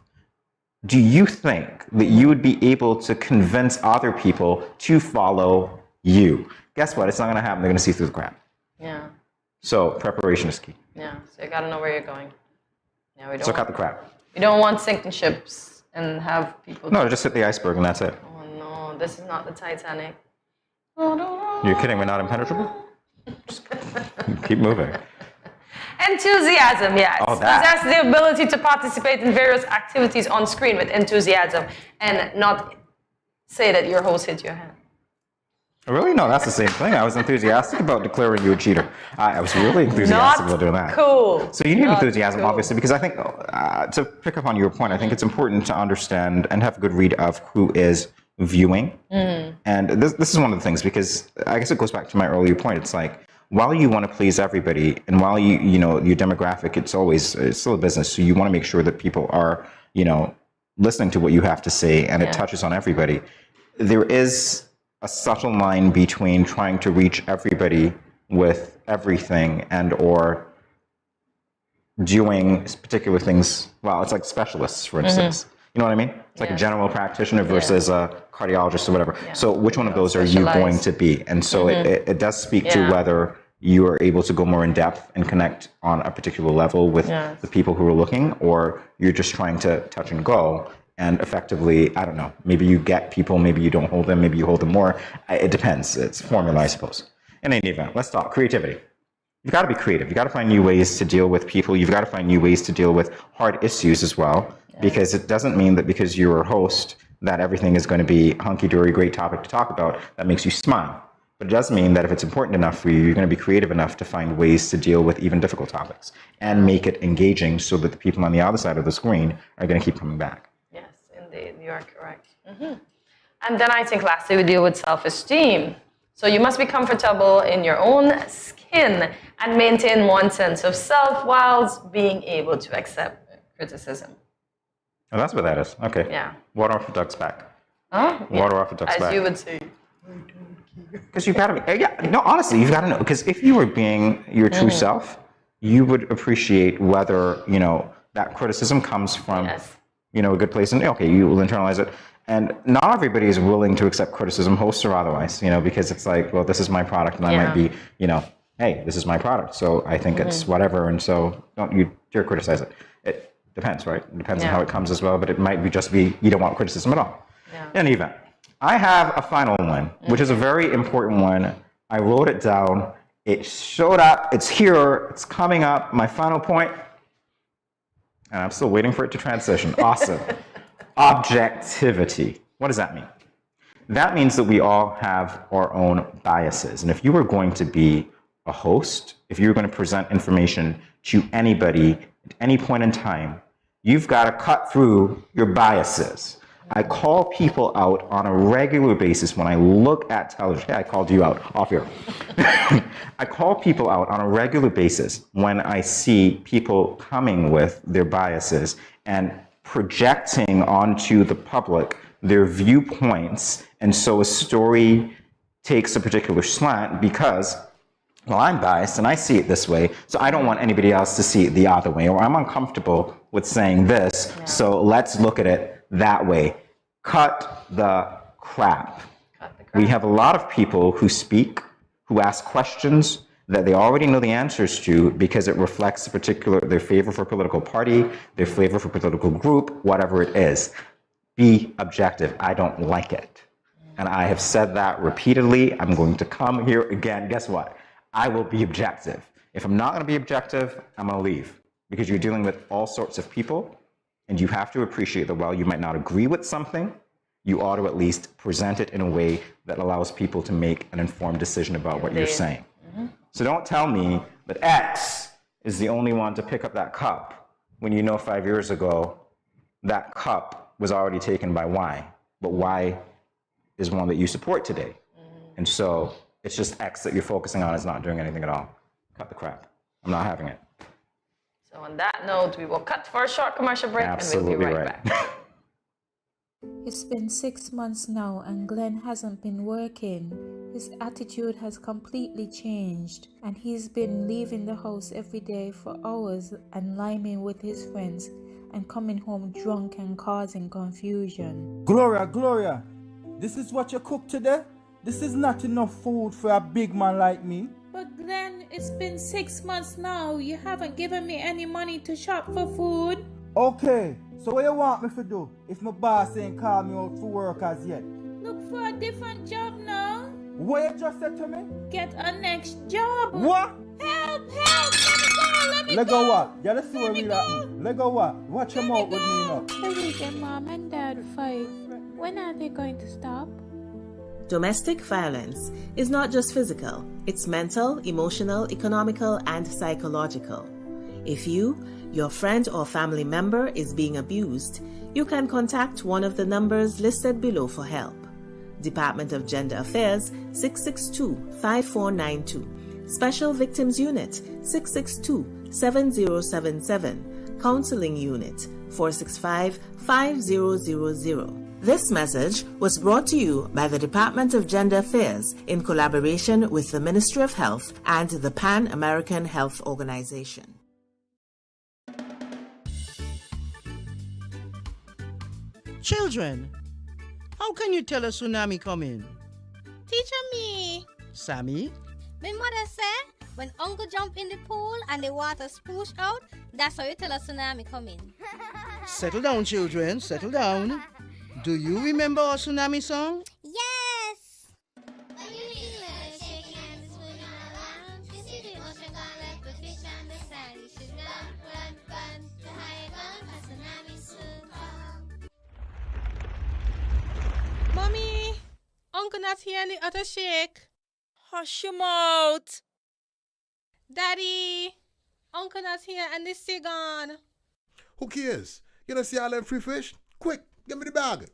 do you think that you would be able to convince other people to follow you? Guess what? It's not going to happen. They're going to see through the crap. Yeah. So preparation is key. Yeah. So you got to know where you're going. Yeah, we don't. So cut the crap. You don't want sinking ships and have people. No, just hit the iceberg and that's it. Oh no, this is not the Titanic. You're kidding? We're not impenetrable? Just keep moving. Enthusiasm, yes. Oh, that. Possess the ability to participate in various activities on screen with enthusiasm and not say that your host hit your hand. Really? No, that's the same thing. I was enthusiastic about declaring you a cheater. I was really enthusiastic about doing that. Cool. So you need Not enthusiasm, cool. obviously, because I think, to pick up on your point, I think it's important to understand and have a good read of who is viewing. And this is one of the things, because I guess it goes back to my earlier point. It's like, while you want to please everybody, and while you know your demographic, it's still a business. So you want to make sure that people are, listening to what you have to say, and it touches on everybody. There is a subtle line between trying to reach everybody with everything and or doing particular things. Well, it's like specialists, for instance. You know what I mean? It's like a general practitioner versus a cardiologist or whatever. So which one of those are you going to be? And so it does speak to whether you are able to go more in depth and connect on a particular level with the people who are looking, or you're just trying to touch and go. And effectively, I don't know, maybe you get people, maybe you don't hold them, maybe you hold them more. It depends. It's formula, I suppose. In any event, let's talk creativity. You've got to be creative. You've got to find new ways to deal with people. You've got to find new ways to deal with hard issues as well, because it doesn't mean that because you're a host that everything is going to be hunky-dory, great topic to talk about that makes you smile. But it does mean that if it's important enough for you, you're going to be creative enough to find ways to deal with even difficult topics and make it engaging so that the people on the other side of the screen are going to keep coming back. Yes, indeed, you are correct. And then I think lastly, we deal with self-esteem. So you must be comfortable in your own skin and maintain one sense of self whilst being able to accept criticism. Oh, that's what that is. Okay. Yeah. Water off the duck's back. Huh? Water off the duck's back. As you would say. Because you've got to be, no, honestly, you've got to know. Because if you were being your true self, you would appreciate whether, that criticism comes from, a good place. And okay, you will internalize it. And not everybody is willing to accept criticism, hosts or otherwise, because it's like, well, this is my product, and I might be, hey, this is my product, so I think it's whatever, and so don't you dare criticize it. It depends, right? It depends on how it comes as well, but it might be just be you don't want criticism at all. In any event, I have a final one, which is a very important one. I wrote it down. It showed up. It's here. It's coming up. My final point, and I'm still waiting for it to transition. Awesome. Objectivity. What does that mean? That means that we all have our own biases. And if you were going to be a host, if you were going to present information to anybody at any point in time, you've got to cut through your biases. I call people out on a regular basis when I look at television. Hey, I called you out off here. I call people out on a regular basis when I see people coming with their biases and projecting onto the public their viewpoints, and so a story takes a particular slant because, well, I'm biased and I see it this way, so I don't want anybody else to see it the other way, or I'm uncomfortable with saying this, so let's look at it that way. Cut the crap. We have a lot of people who speak, who ask questions that they already know the answers to because it reflects their favor for a political party, their favor for a political group, whatever it is. Be objective. I don't like it. And I have said that repeatedly. I'm going to come here again. Guess what? I will be objective. If I'm not going to be objective, I'm going to leave. because you're dealing with all sorts of people, and you have to appreciate that while you might not agree with something, you ought to at least present it in a way that allows people to make an informed decision about what you're saying. So don't tell me that X is the only one to pick up that cup when you know 5 years ago that cup was already taken by Y, but Y is one that you support today. And so it's just X that you're focusing on is not doing anything at all. Cut the crap. I'm not having it. So on that note, we will cut for a short commercial break and we'll be right back. It's been 6 months now and Glenn hasn't been working. His attitude has completely changed and he's been leaving the house every day for hours and liming with his friends and coming home drunk and causing confusion. Gloria, this is what you cook today? This is not enough food for a big man like me. But Glenn, it's been 6 months now. You haven't given me any money to shop for food. Okay, so what you want me to do if my boss ain't called me out for work as yet? Look for a different job now. What you just said to me? Get a next job. What? Help! Let me Let go! go what? You just see what we happening. Let go what? Watch your mouth with me now. Every weekend mom and dad fight. When are they going to stop? Domestic violence is not just physical, it's mental, emotional, economical, and psychological. If you, your friend or family member is being abused, you can contact one of the numbers listed below for help. Department of Gender Affairs 662-5492, Special Victims Unit 662-7077, Counseling Unit 465-5000. This message was brought to you by the Department of Gender Affairs in collaboration with the Ministry of Health and the Pan American Health Organization. Children, how can you tell a tsunami coming? Teacher me. Sammy? My mother said when uncle jump in the pool and the water spoosh out, that's how you tell a tsunami coming. Settle down, children, settle down. Do you remember our tsunami song? Yes! Mommy, Uncle not here and the other shake. Hush your mouth. Daddy, Uncle not here and the sea gone. Who cares? You don't see all them free fish? Quick, give me the bag.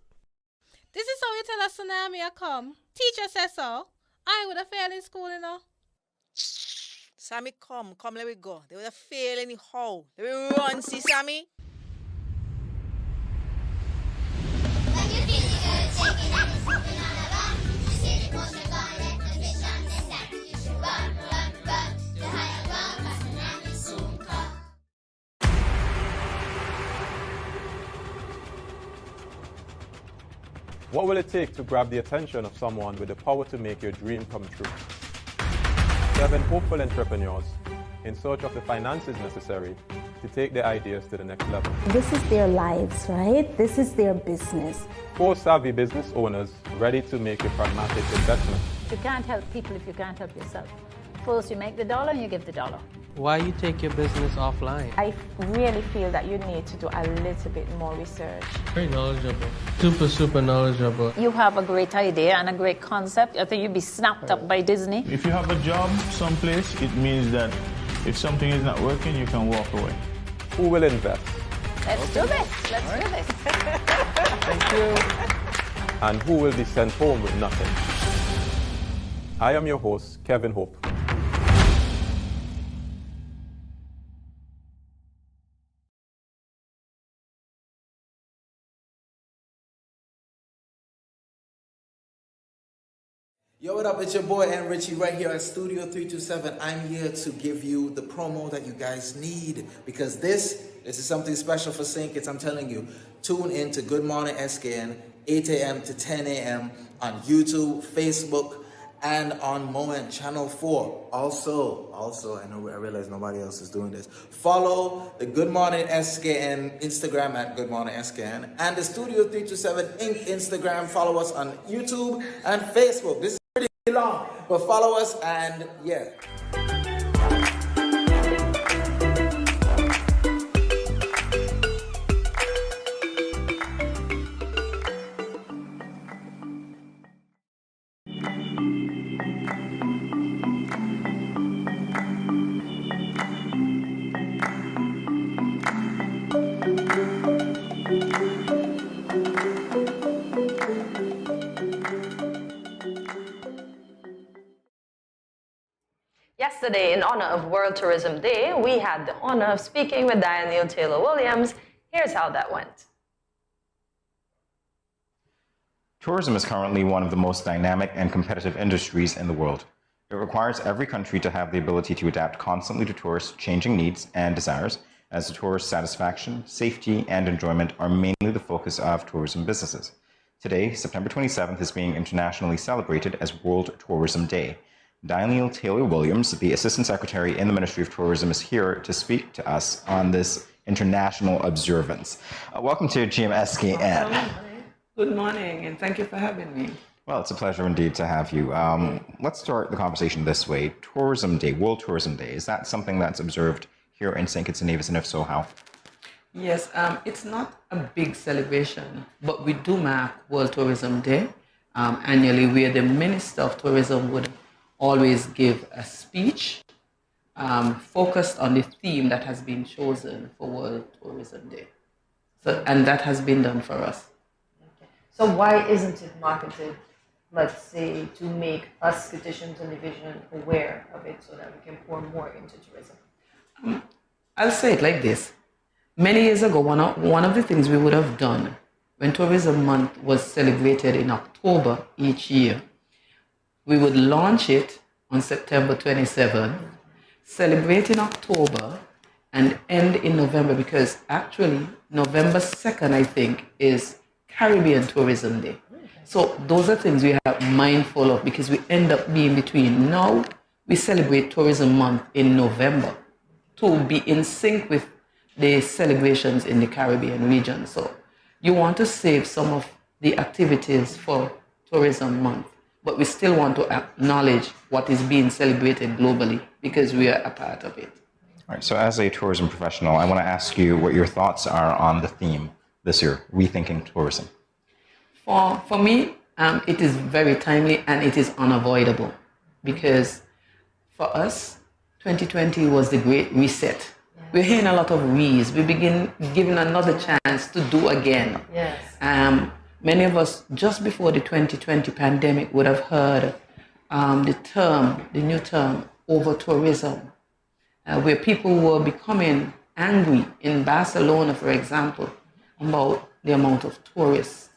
This is how you tell a tsunami a come. Teacher says so. I would have failed in school, you know. Sammy, come, let me go. They would have failed anyhow. Let me run, see Sammy. What will it take to grab the attention of someone with the power to make your dream come true? 7 hopeful entrepreneurs in search of the finances necessary to take their ideas to the next level. This is their lives, right? This is their business. 4 savvy business owners ready to make a pragmatic investment. You can't help people if you can't help yourself. First, you make the dollar and you give the dollar. Why you take your business offline? I really feel that you need to do a little bit more research. Very knowledgeable. Super knowledgeable. You have a great idea and a great concept. I think you'd be snapped up by Disney. If you have a job someplace, it means that if something is not working, you can walk away. Who will invest? Let's do this. Let's do this. Thank you. And who will be sent home with nothing? I am your host, Kevin Hope. Yo, what up? It's your boy N Richie right here at Studio 327. I'm here to give you the promo that you guys need because this is something special for St. Kitts. I'm telling you, tune in to Good Morning SKN, 8 a.m. to 10 a.m. on YouTube, Facebook, and on Moment Channel 4. Also, I realize nobody else is doing this. Follow the Good Morning SKN Instagram at Good Morning SKN and the Studio 327 Inc. Instagram. Follow us on YouTube and Facebook. This is pretty long, but follow us and yeah. Yesterday, in honor of World Tourism Day, we had the honor of speaking with Daniel Taylor-Williams. Here's how that went. Tourism is currently one of the most dynamic and competitive industries in the world. It requires every country to have the ability to adapt constantly to tourists' changing needs and desires, as the tourist satisfaction, safety, and enjoyment are mainly the focus of tourism businesses. Today, September 27th, is being internationally celebrated as World Tourism Day. Daniel Taylor-Williams, the Assistant Secretary in the Ministry of Tourism, is here to speak to us on this international observance. Welcome to GMSKN. Good morning, and thank you for having me. Well, it's a pleasure indeed to have you. Let's start the conversation this way. Tourism Day, World Tourism Day, is that something that's observed here in St. Kitts and Nevis, and if so, how? Yes, it's not a big celebration, but we do mark World Tourism Day annually, where the Minister of Tourism would always give a speech focused on the theme that has been chosen for World Tourism Day. And that has been done for us. So why isn't it marketed, let's say, to make us Kittitians and Division aware of it so that we can pour more into tourism? I'll say it like this. Many years ago, one of the things we would have done when Tourism Month was celebrated in October each year, we would launch it on September 27th, celebrate in October, and end in November, because actually November 2nd, I think, is Caribbean Tourism Day. So those are things we are mindful of, because we end up being between. Now we celebrate Tourism Month in November to be in sync with the celebrations in the Caribbean region. So you want to save some of the activities for Tourism Month, but we still want to acknowledge what is being celebrated globally, because we are a part of it. All right, so as a tourism professional, I want to ask you what your thoughts are on the theme this year, Rethinking Tourism. For me, it is very timely and it is unavoidable, because for us, 2020 was the great reset. We're hearing a lot of re's. We begin giving another chance to do again. Yes. Many of us, just before the 2020 pandemic, would have heard the new term, over-tourism, where people were becoming angry in Barcelona, for example, about the amount of tourists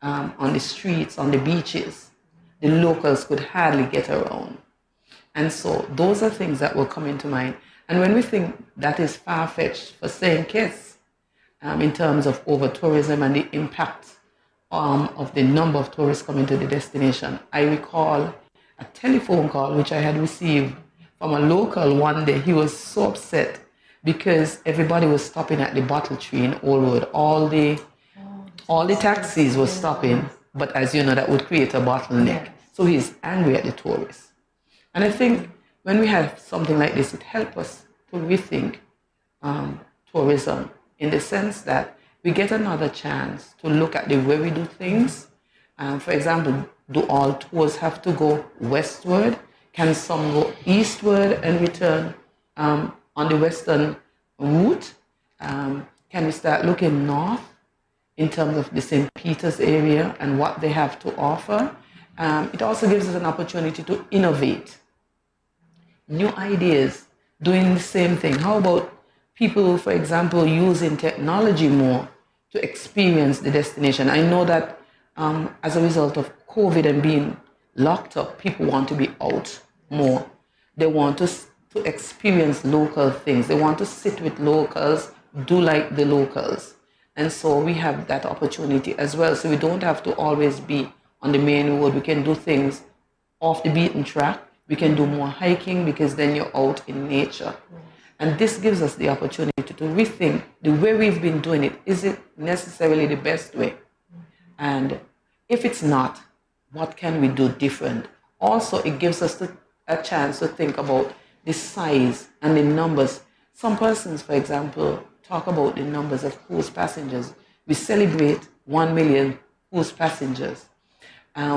on the streets, on the beaches. The locals could hardly get around. And so those are things that will come into mind. And when we think that is far-fetched for St. Kitts, in terms of over-tourism and the impact of the number of tourists coming to the destination, I recall a telephone call which I had received from a local one day. He was so upset because everybody was stopping at the Bottle Tree in Old Road. All the taxis were stopping, but as you know, that would create a bottleneck. So he's angry at the tourists. And I think when we have something like this, it helps us to rethink tourism, in the sense that we get another chance to look at the way we do things. For example, do all tours have to go westward? Can some go eastward and return on the western route? Can we start looking north in terms of the St. Peter's area and what they have to offer? It also gives us an opportunity to innovate. New ideas, doing the same thing. How about people, for example, using technology more to experience the destination? I know that as a result of COVID and being locked up, people want to be out more. They want to experience local things. They want to sit with locals, do like the locals. And so we have that opportunity as well. So we don't have to always be on the main road. We can do things off the beaten track. We can do more hiking, because then you're out in nature. And this gives us the opportunity to rethink the way we've been doing it. Is it necessarily the best way? And if it's not, what can we do different? Also, it gives us a chance to think about the size and the numbers. Some persons, for example, talk about the numbers of cruise passengers. We celebrate 1 million cruise passengers.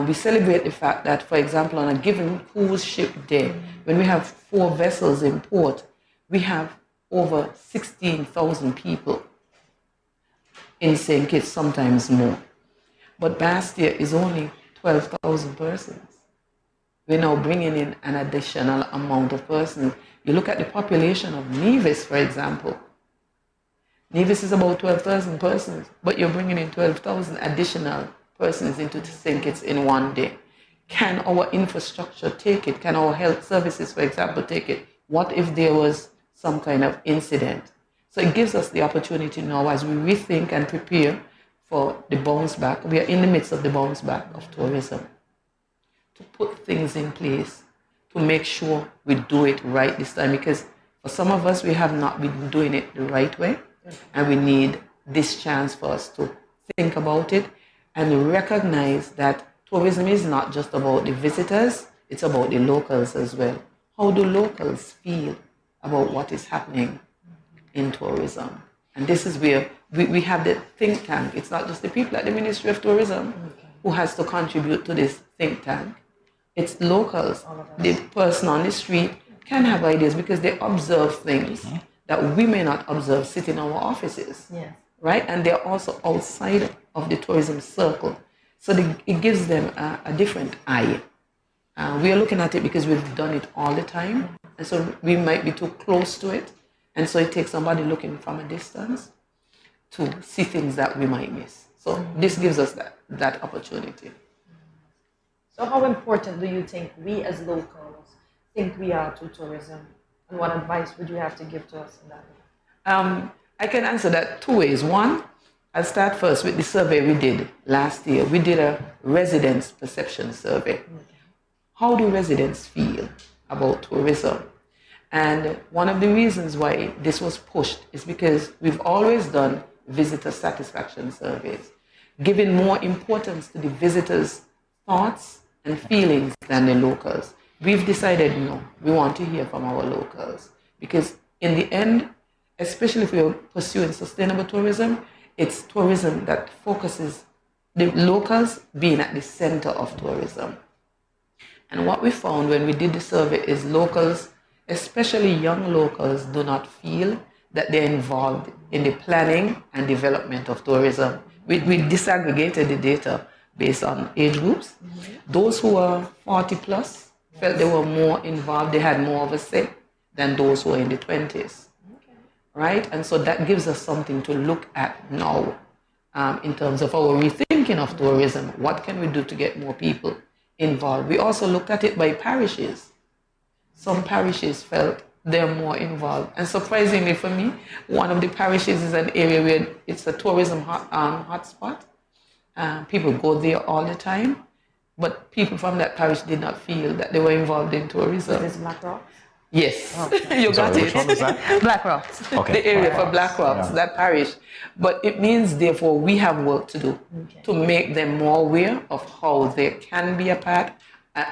We celebrate the fact that, for example, on a given cruise ship day, when we have 4 vessels in port, we have over 16,000 people in St. Kitts, sometimes more. But Bastia is only 12,000 persons. we're now bringing in an additional amount of persons. You look at the population of Nevis, for example. Nevis is about 12,000 persons, but you're bringing in 12,000 additional persons into St. Kitts in one day. Can our infrastructure take it? Can our health services, for example, take it? What if there was some kind of incident? So it gives us the opportunity now as we rethink and prepare for the bounce back. We are in the midst of the bounce back of tourism. To put things in place, to make sure we do it right this time, because for some of us, we have not been doing it the right way, and we need this chance for us to think about it and recognize that tourism is not just about the visitors, it's about the locals as well. How do locals feel about what is happening in tourism? And this is where we have the think tank. It's not just the people at the Ministry of Tourism who has to contribute to this think tank. It's locals. The person on the street can have ideas because they observe things that we may not observe sitting in our offices, right? And they're also outside of the tourism circle. So it gives them a different eye. We are looking at it because we've done it all the time. And so we might be too close to it. And so it takes somebody looking from a distance to see things that we might miss. So this gives us that opportunity. So how important do you think we as locals think we are to tourism? And what advice would you have to give to us in that? I can answer that two ways. One, I'll start first with the survey we did last year. We did a residents' perception survey. How do residents feel about tourism? And one of the reasons why this was pushed is because we've always done visitor satisfaction surveys, giving more importance to the visitors' thoughts and feelings than the locals. We've decided, no, we want to hear from our locals, because in the end, especially if we're pursuing sustainable tourism, it's tourism that focuses the locals being at the center of tourism. And what we found when we did the survey is locals, especially young locals, do not feel that they're involved in the planning and development of tourism. We disaggregated the data based on age groups. Those who are 40 plus felt they were more involved, they had more of a say than those who are in the 20s. Right? And so that gives us something to look at now in terms of our rethinking of tourism. What can we do to get more people involved? We also looked at it by parishes. Some parishes felt they're more involved. And surprisingly for me, one of the parishes is an area where it's a tourism hotspot. People go there all the time, but people from that parish did not feel that they were involved in tourism. Is this Black Rock? Yes, you got Sorry, it. which one is that? Black Rocks. Okay. The area for Black Rocks, Yeah. that parish. But it means, therefore, we have work to do to make them more aware of how they can be a part,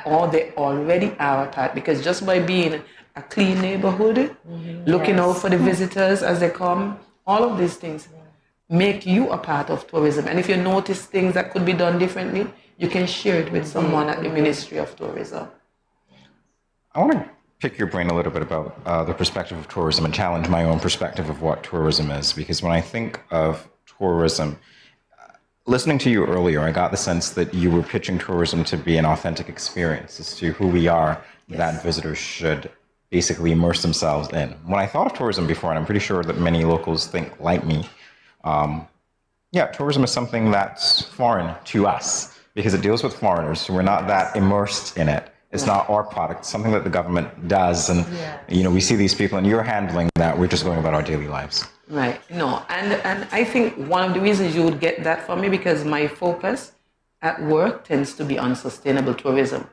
or they already are a part. Because just by being a clean neighborhood, looking out for the visitors as they come, all of these things make you a part of tourism. And if you notice things that could be done differently, you can share it with someone at the Ministry of Tourism. I want to pick your brain a little bit about the perspective of tourism and challenge my own perspective of what tourism is. Because when I think of tourism, listening to you earlier, I got the sense that you were pitching tourism to be an authentic experience as to who we are that visitors should basically immerse themselves in. When I thought of tourism before, and I'm pretty sure that many locals think like me, tourism is something that's foreign to us because it deals with foreigners, so we're not that immersed in it. It's not our product, it's something that the government does. And, we see these people and you're handling that. We're just going about our daily lives. Right. No. And I think one of the reasons you would get that from me, because my focus at work tends to be on sustainable tourism.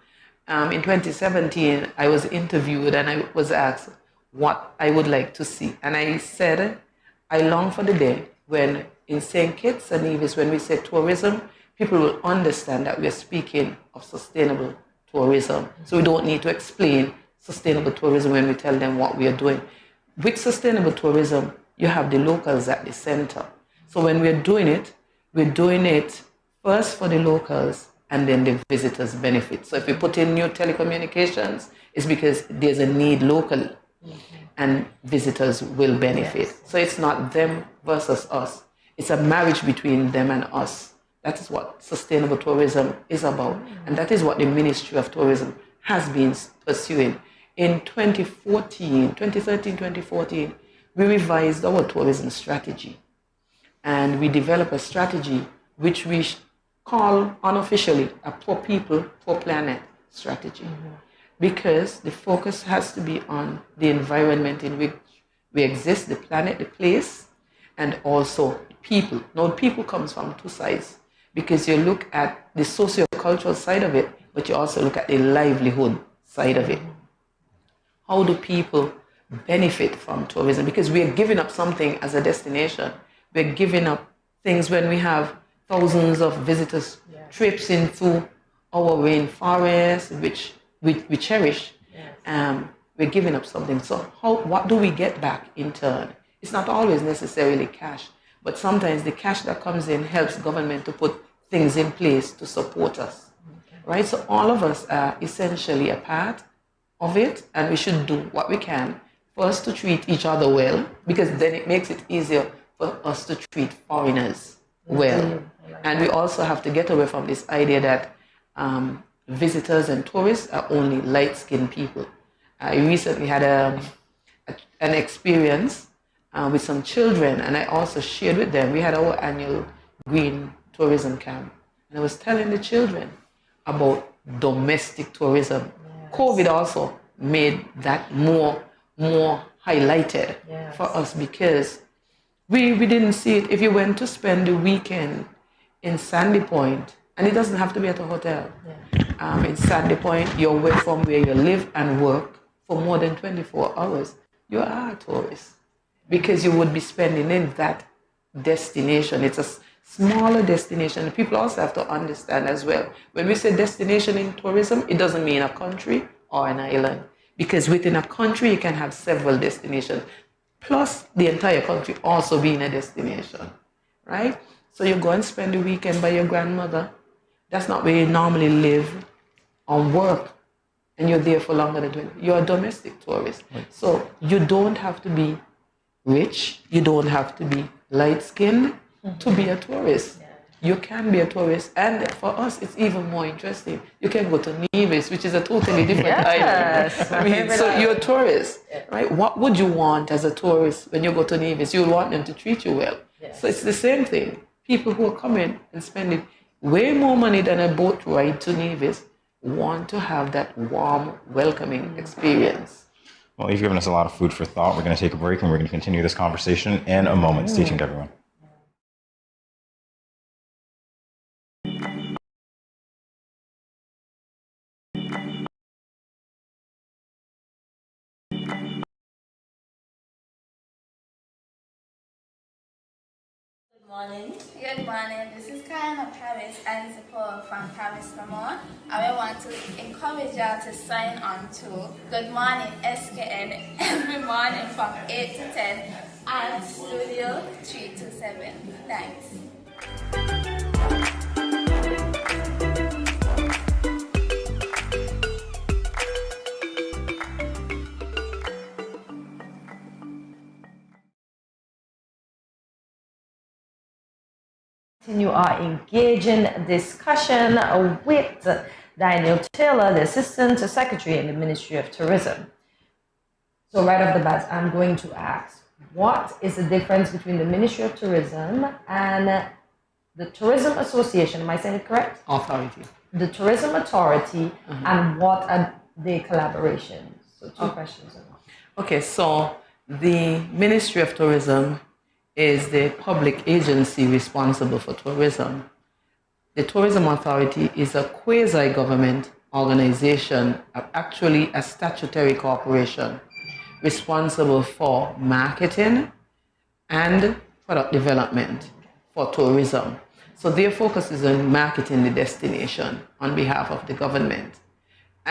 In 2017, I was interviewed and I was asked what I would like to see. And I said, I long for the day when in St. Kitts and Nevis, when we say tourism, people will understand that we're speaking of sustainable tourism. So we don't need to explain sustainable tourism when we tell them what we are doing. With sustainable tourism, you have the locals at the center. So when we're doing it first for the locals and then the visitors benefit. So if we put in new telecommunications, it's because there's a need locally and visitors will benefit. So it's not them versus us. It's a marriage between them and us. That is what sustainable tourism is about. And that is what the Ministry of Tourism has been pursuing. In 2013, 2014, we revised our tourism strategy. And we developed a strategy which we call unofficially a poor people, poor planet strategy. Because the focus has to be on the environment in which we exist, the planet, the place, and also people. Now, people comes from two sides, because you look at the socio-cultural side of it, but you also look at the livelihood side of it. How do people benefit from tourism? Because we are giving up something as a destination. We're giving up things when we have thousands of visitors, trips into our rainforest, which we cherish. We're giving up something. So what do we get back in turn? It's not always necessarily cash, but sometimes the cash that comes in helps government to put things in place to support us, right? So all of us are essentially a part of it, and we should do what we can for us to treat each other well, because then it makes it easier for us to treat foreigners well. And we also have to get away from this idea that visitors and tourists are only light-skinned people. I recently had an experience with some children, and I also shared with them. We had our annual green tourism camp, and I was telling the children about domestic tourism. COVID also made that more highlighted for us, because we didn't see it. If you went to spend the weekend in Sandy Point, and it doesn't have to be at a hotel, in Sandy Point, you're away from where you live and work for more than 24 hours, you are a tourist, because you would be spending in that destination. It's a smaller destination. People also have to understand as well, when we say destination in tourism, it doesn't mean a country or an island, because within a country you can have several destinations, plus the entire country also being a destination, right? So you go and spend the weekend by your grandmother. That's not where you normally live or work, and you're there for longer than 20. You're a domestic tourist. Right. So you don't have to be rich, you don't have to be light-skinned to be a tourist. You can be a tourist, and for us, it's even more interesting. You can go to Nevis, which is a totally different island. I mean, so you're a tourist, right? What would you want as a tourist when you go to Nevis? You want them to treat you well. So it's the same thing. People who are coming and spending way more money than a boat ride to Nevis want to have that warm, welcoming experience. Well, you've given us a lot of food for thought. We're going to take a break, and we're going to continue this conversation in a moment. Stay tuned, everyone. Good morning. This is Karen Paris and support from Paris, Vermont. And we want to encourage y'all to sign on to Good Morning SKN every morning from 8 to 10 at Studio 327. Thanks. Continue our engaging discussion with Daniel Taylor, the Assistant Secretary in the Ministry of Tourism. So right off the bat, I'm going to ask, what is the difference between the Ministry of Tourism and the Tourism Association? Am I saying it correct? Authority. The Tourism Authority, and what are their collaborations? So two questions. Okay, so the Ministry of Tourism is the public agency responsible for tourism. The Tourism Authority is a quasi-government organization, actually a statutory corporation, responsible for marketing and product development for tourism. So their focus is on marketing the destination on behalf of the government.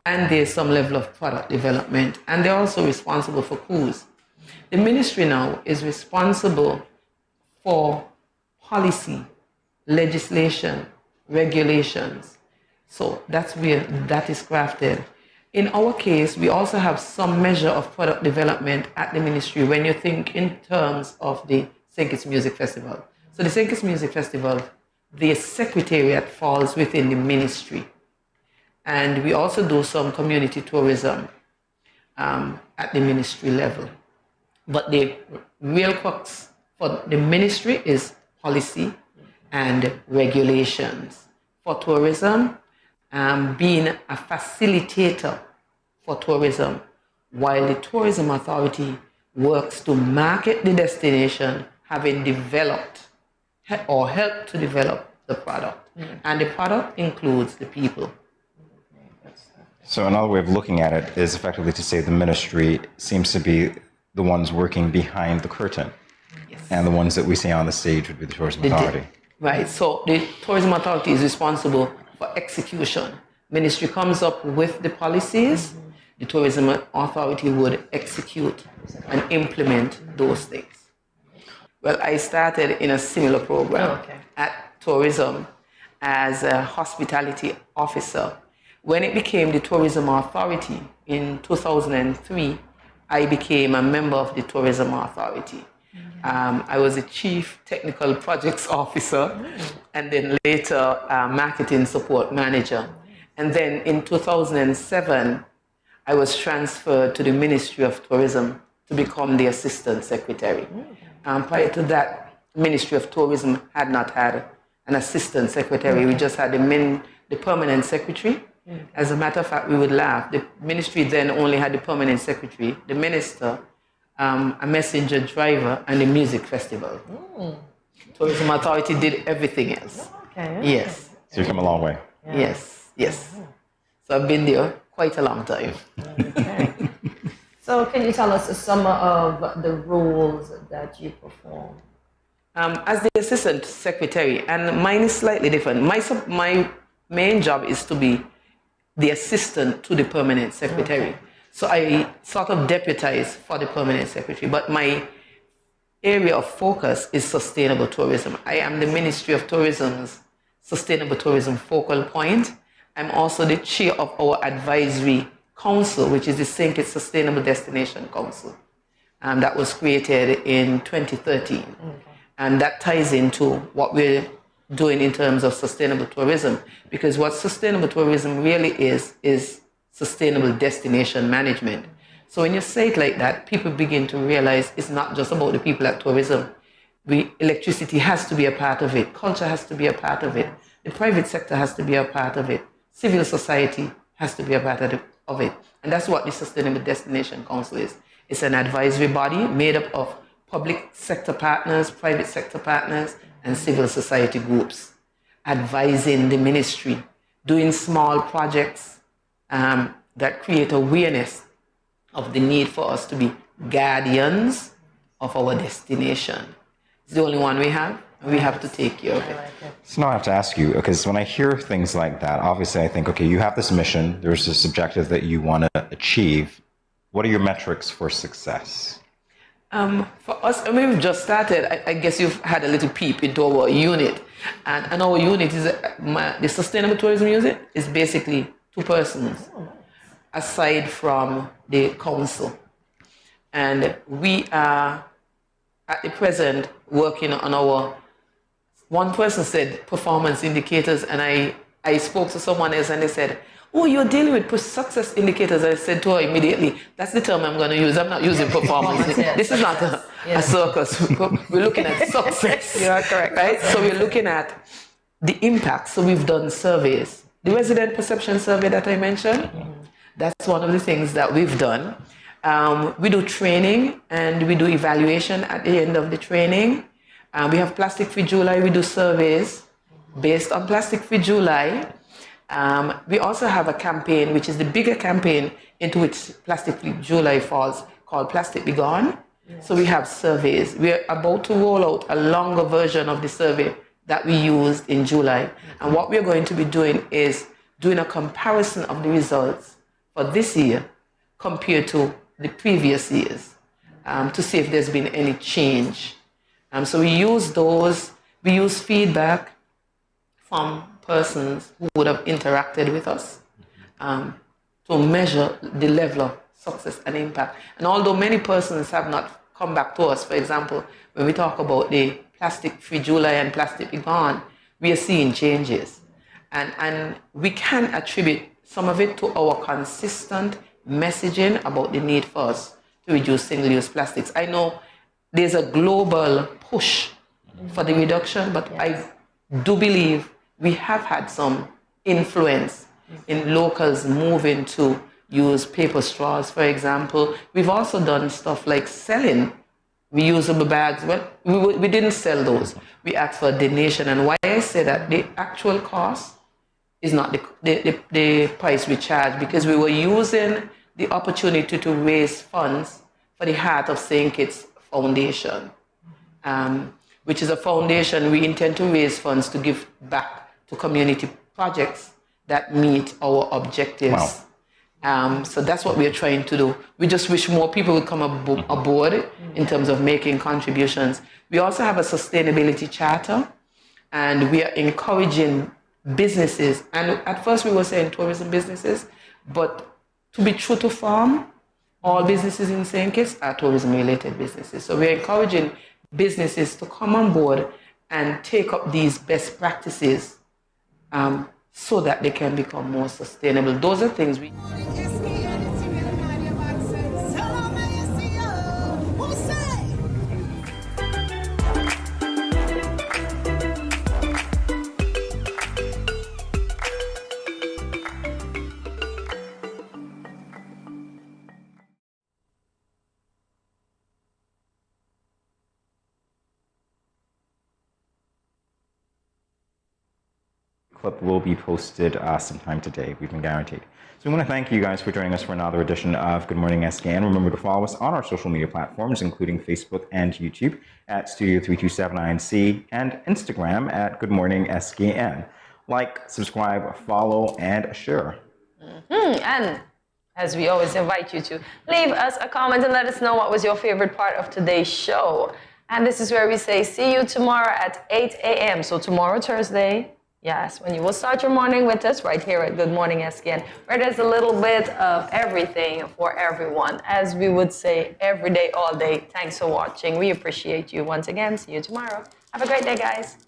And there's some level of product development, and they're also responsible for cruise. The ministry now is responsible for policy, legislation, regulations. So that's where that is crafted. In our case, we also have some measure of product development at the ministry when you think in terms of the St. Kitts Music Festival. So the St. Kitts Music Festival, the secretariat falls within the ministry. And we also do some community tourism at the ministry level. But the real crux for the ministry is policy and regulations for tourism, being a facilitator for tourism, while the tourism authority works to market the destination, having developed or helped to develop the product. And the product includes the people. So another way of looking at it is effectively to say the ministry seems to be the ones working behind the curtain. Yes. And the ones that we see on the stage would be the tourism authority. Right, so the tourism authority is responsible for execution. Ministry comes up with the policies, the tourism authority would execute and implement those things. Well, I started in a similar program at tourism as a hospitality officer. When it became the tourism authority in 2003, I became a member of the tourism authority. I was a chief technical projects officer and then later marketing support manager. And then in 2007, I was transferred to the Ministry of Tourism to become the assistant secretary. Prior to that, Ministry of Tourism had not had an assistant secretary. We just had the permanent secretary. As a matter of fact, we would laugh. The ministry then only had the permanent secretary, the minister, a messenger driver, and the music festival. Tourism authority did everything else. Yes. So you've come a long way. Yes, yes. So I've been there quite a long time. So can you tell us some of the roles that you perform? As the assistant secretary, and mine is slightly different. My main job is to be the assistant to the permanent secretary. So I sort of deputize for the permanent secretary, but my area of focus is sustainable tourism. I am the Ministry of Tourism's Sustainable Tourism Focal Point. I'm also the chair of our advisory council, which is the St. Kitts Sustainable Destination Council. That was created in 2013. And that ties into what we're doing in terms of sustainable tourism, because what sustainable tourism really is sustainable destination management. So when you say it like that, people begin to realize it's not just about the people at tourism. Electricity has to be a part of it. Culture has to be a part of it. The private sector has to be a part of it. Civil society has to be a part of it. And that's what the Sustainable Destination Council is. It's an advisory body made up of public sector partners, private sector partners, and civil society groups, advising the ministry, doing small projects that create awareness of the need for us to be guardians of our destination. It's the only one we have, and we have to take care of it. So now I have to ask you, because when I hear things like that, obviously I think, okay, you have this mission, there's this objective that you want to achieve. What are your metrics for success? For us, I mean, we've just started. I guess you've had a little peep into our unit. And our unit is, the Sustainable Tourism Unit is basically 2 persons, aside from the council. And we are, at the present, working on our, one person said performance indicators, and I spoke to someone else and they said, oh, you're dealing with success indicators. I said to her immediately, that's the term I'm going to use. I'm not using performance. This is not a circus. We're looking at success. You are correct. Right? So we're looking at the impact. So we've done surveys. The resident perception survey that I mentioned, that's one of the things that we've done. We do training and we do evaluation at the end of the training. We have Plastic Free July. We do surveys based on Plastic Free July. We also have a campaign, which is the bigger campaign into which Plastic Free July falls, called Plastic Be Gone. So we have surveys. We're about to roll out a longer version of the survey that we used in July. And what we're going to be doing is doing a comparison of the results for this year compared to the previous years to see if there's been any change. So we use those, we use feedback from persons who would have interacted with us to measure the level of success and impact. And although many persons have not come back to us, for example, when we talk about the Plastic Free July and Plastic Be Gone, we are seeing changes. And we can attribute some of it to our consistent messaging about the need for us to reduce single-use plastics. I know there's a global push for the reduction, but I do believe we have had some influence in locals moving to use paper straws, for example. We've also done stuff like selling reusable bags. Well, we didn't sell those. We asked for a donation. And why I say that, the actual cost is not the price we charge, because we were using the opportunity to raise funds for the Heart of St. Kitts Foundation, which is a foundation we intend to raise funds to give back to community projects that meet our objectives. Wow. So that's what we're trying to do. We just wish more people would come aboard in terms of making contributions. We also have a sustainability charter, and we are encouraging businesses. And at first we were saying tourism businesses, but to be true to form, all businesses in St. Kitts are tourism-related businesses. So we're encouraging businesses to come on board and take up these best practices so that they can become more sustainable. Those are things we... Clip will be posted sometime today. We've been guaranteed. So we want to thank you guys for joining us for another edition of Good Morning SKN. Remember to follow us on our social media platforms, including Facebook and YouTube at Studio 327INC and Instagram at Good Morning SKN. Like, subscribe, follow, and share. And as we always invite you to leave us a comment and let us know what was your favorite part of today's show. And this is where we say see you tomorrow at 8 a.m. So tomorrow, Thursday, yes, when you will start your morning with us right here at Good Morning SKN, where there's a little bit of everything for everyone. As we would say, every day, all day. Thanks for watching. We appreciate you once again. See you tomorrow. Have a great day, guys.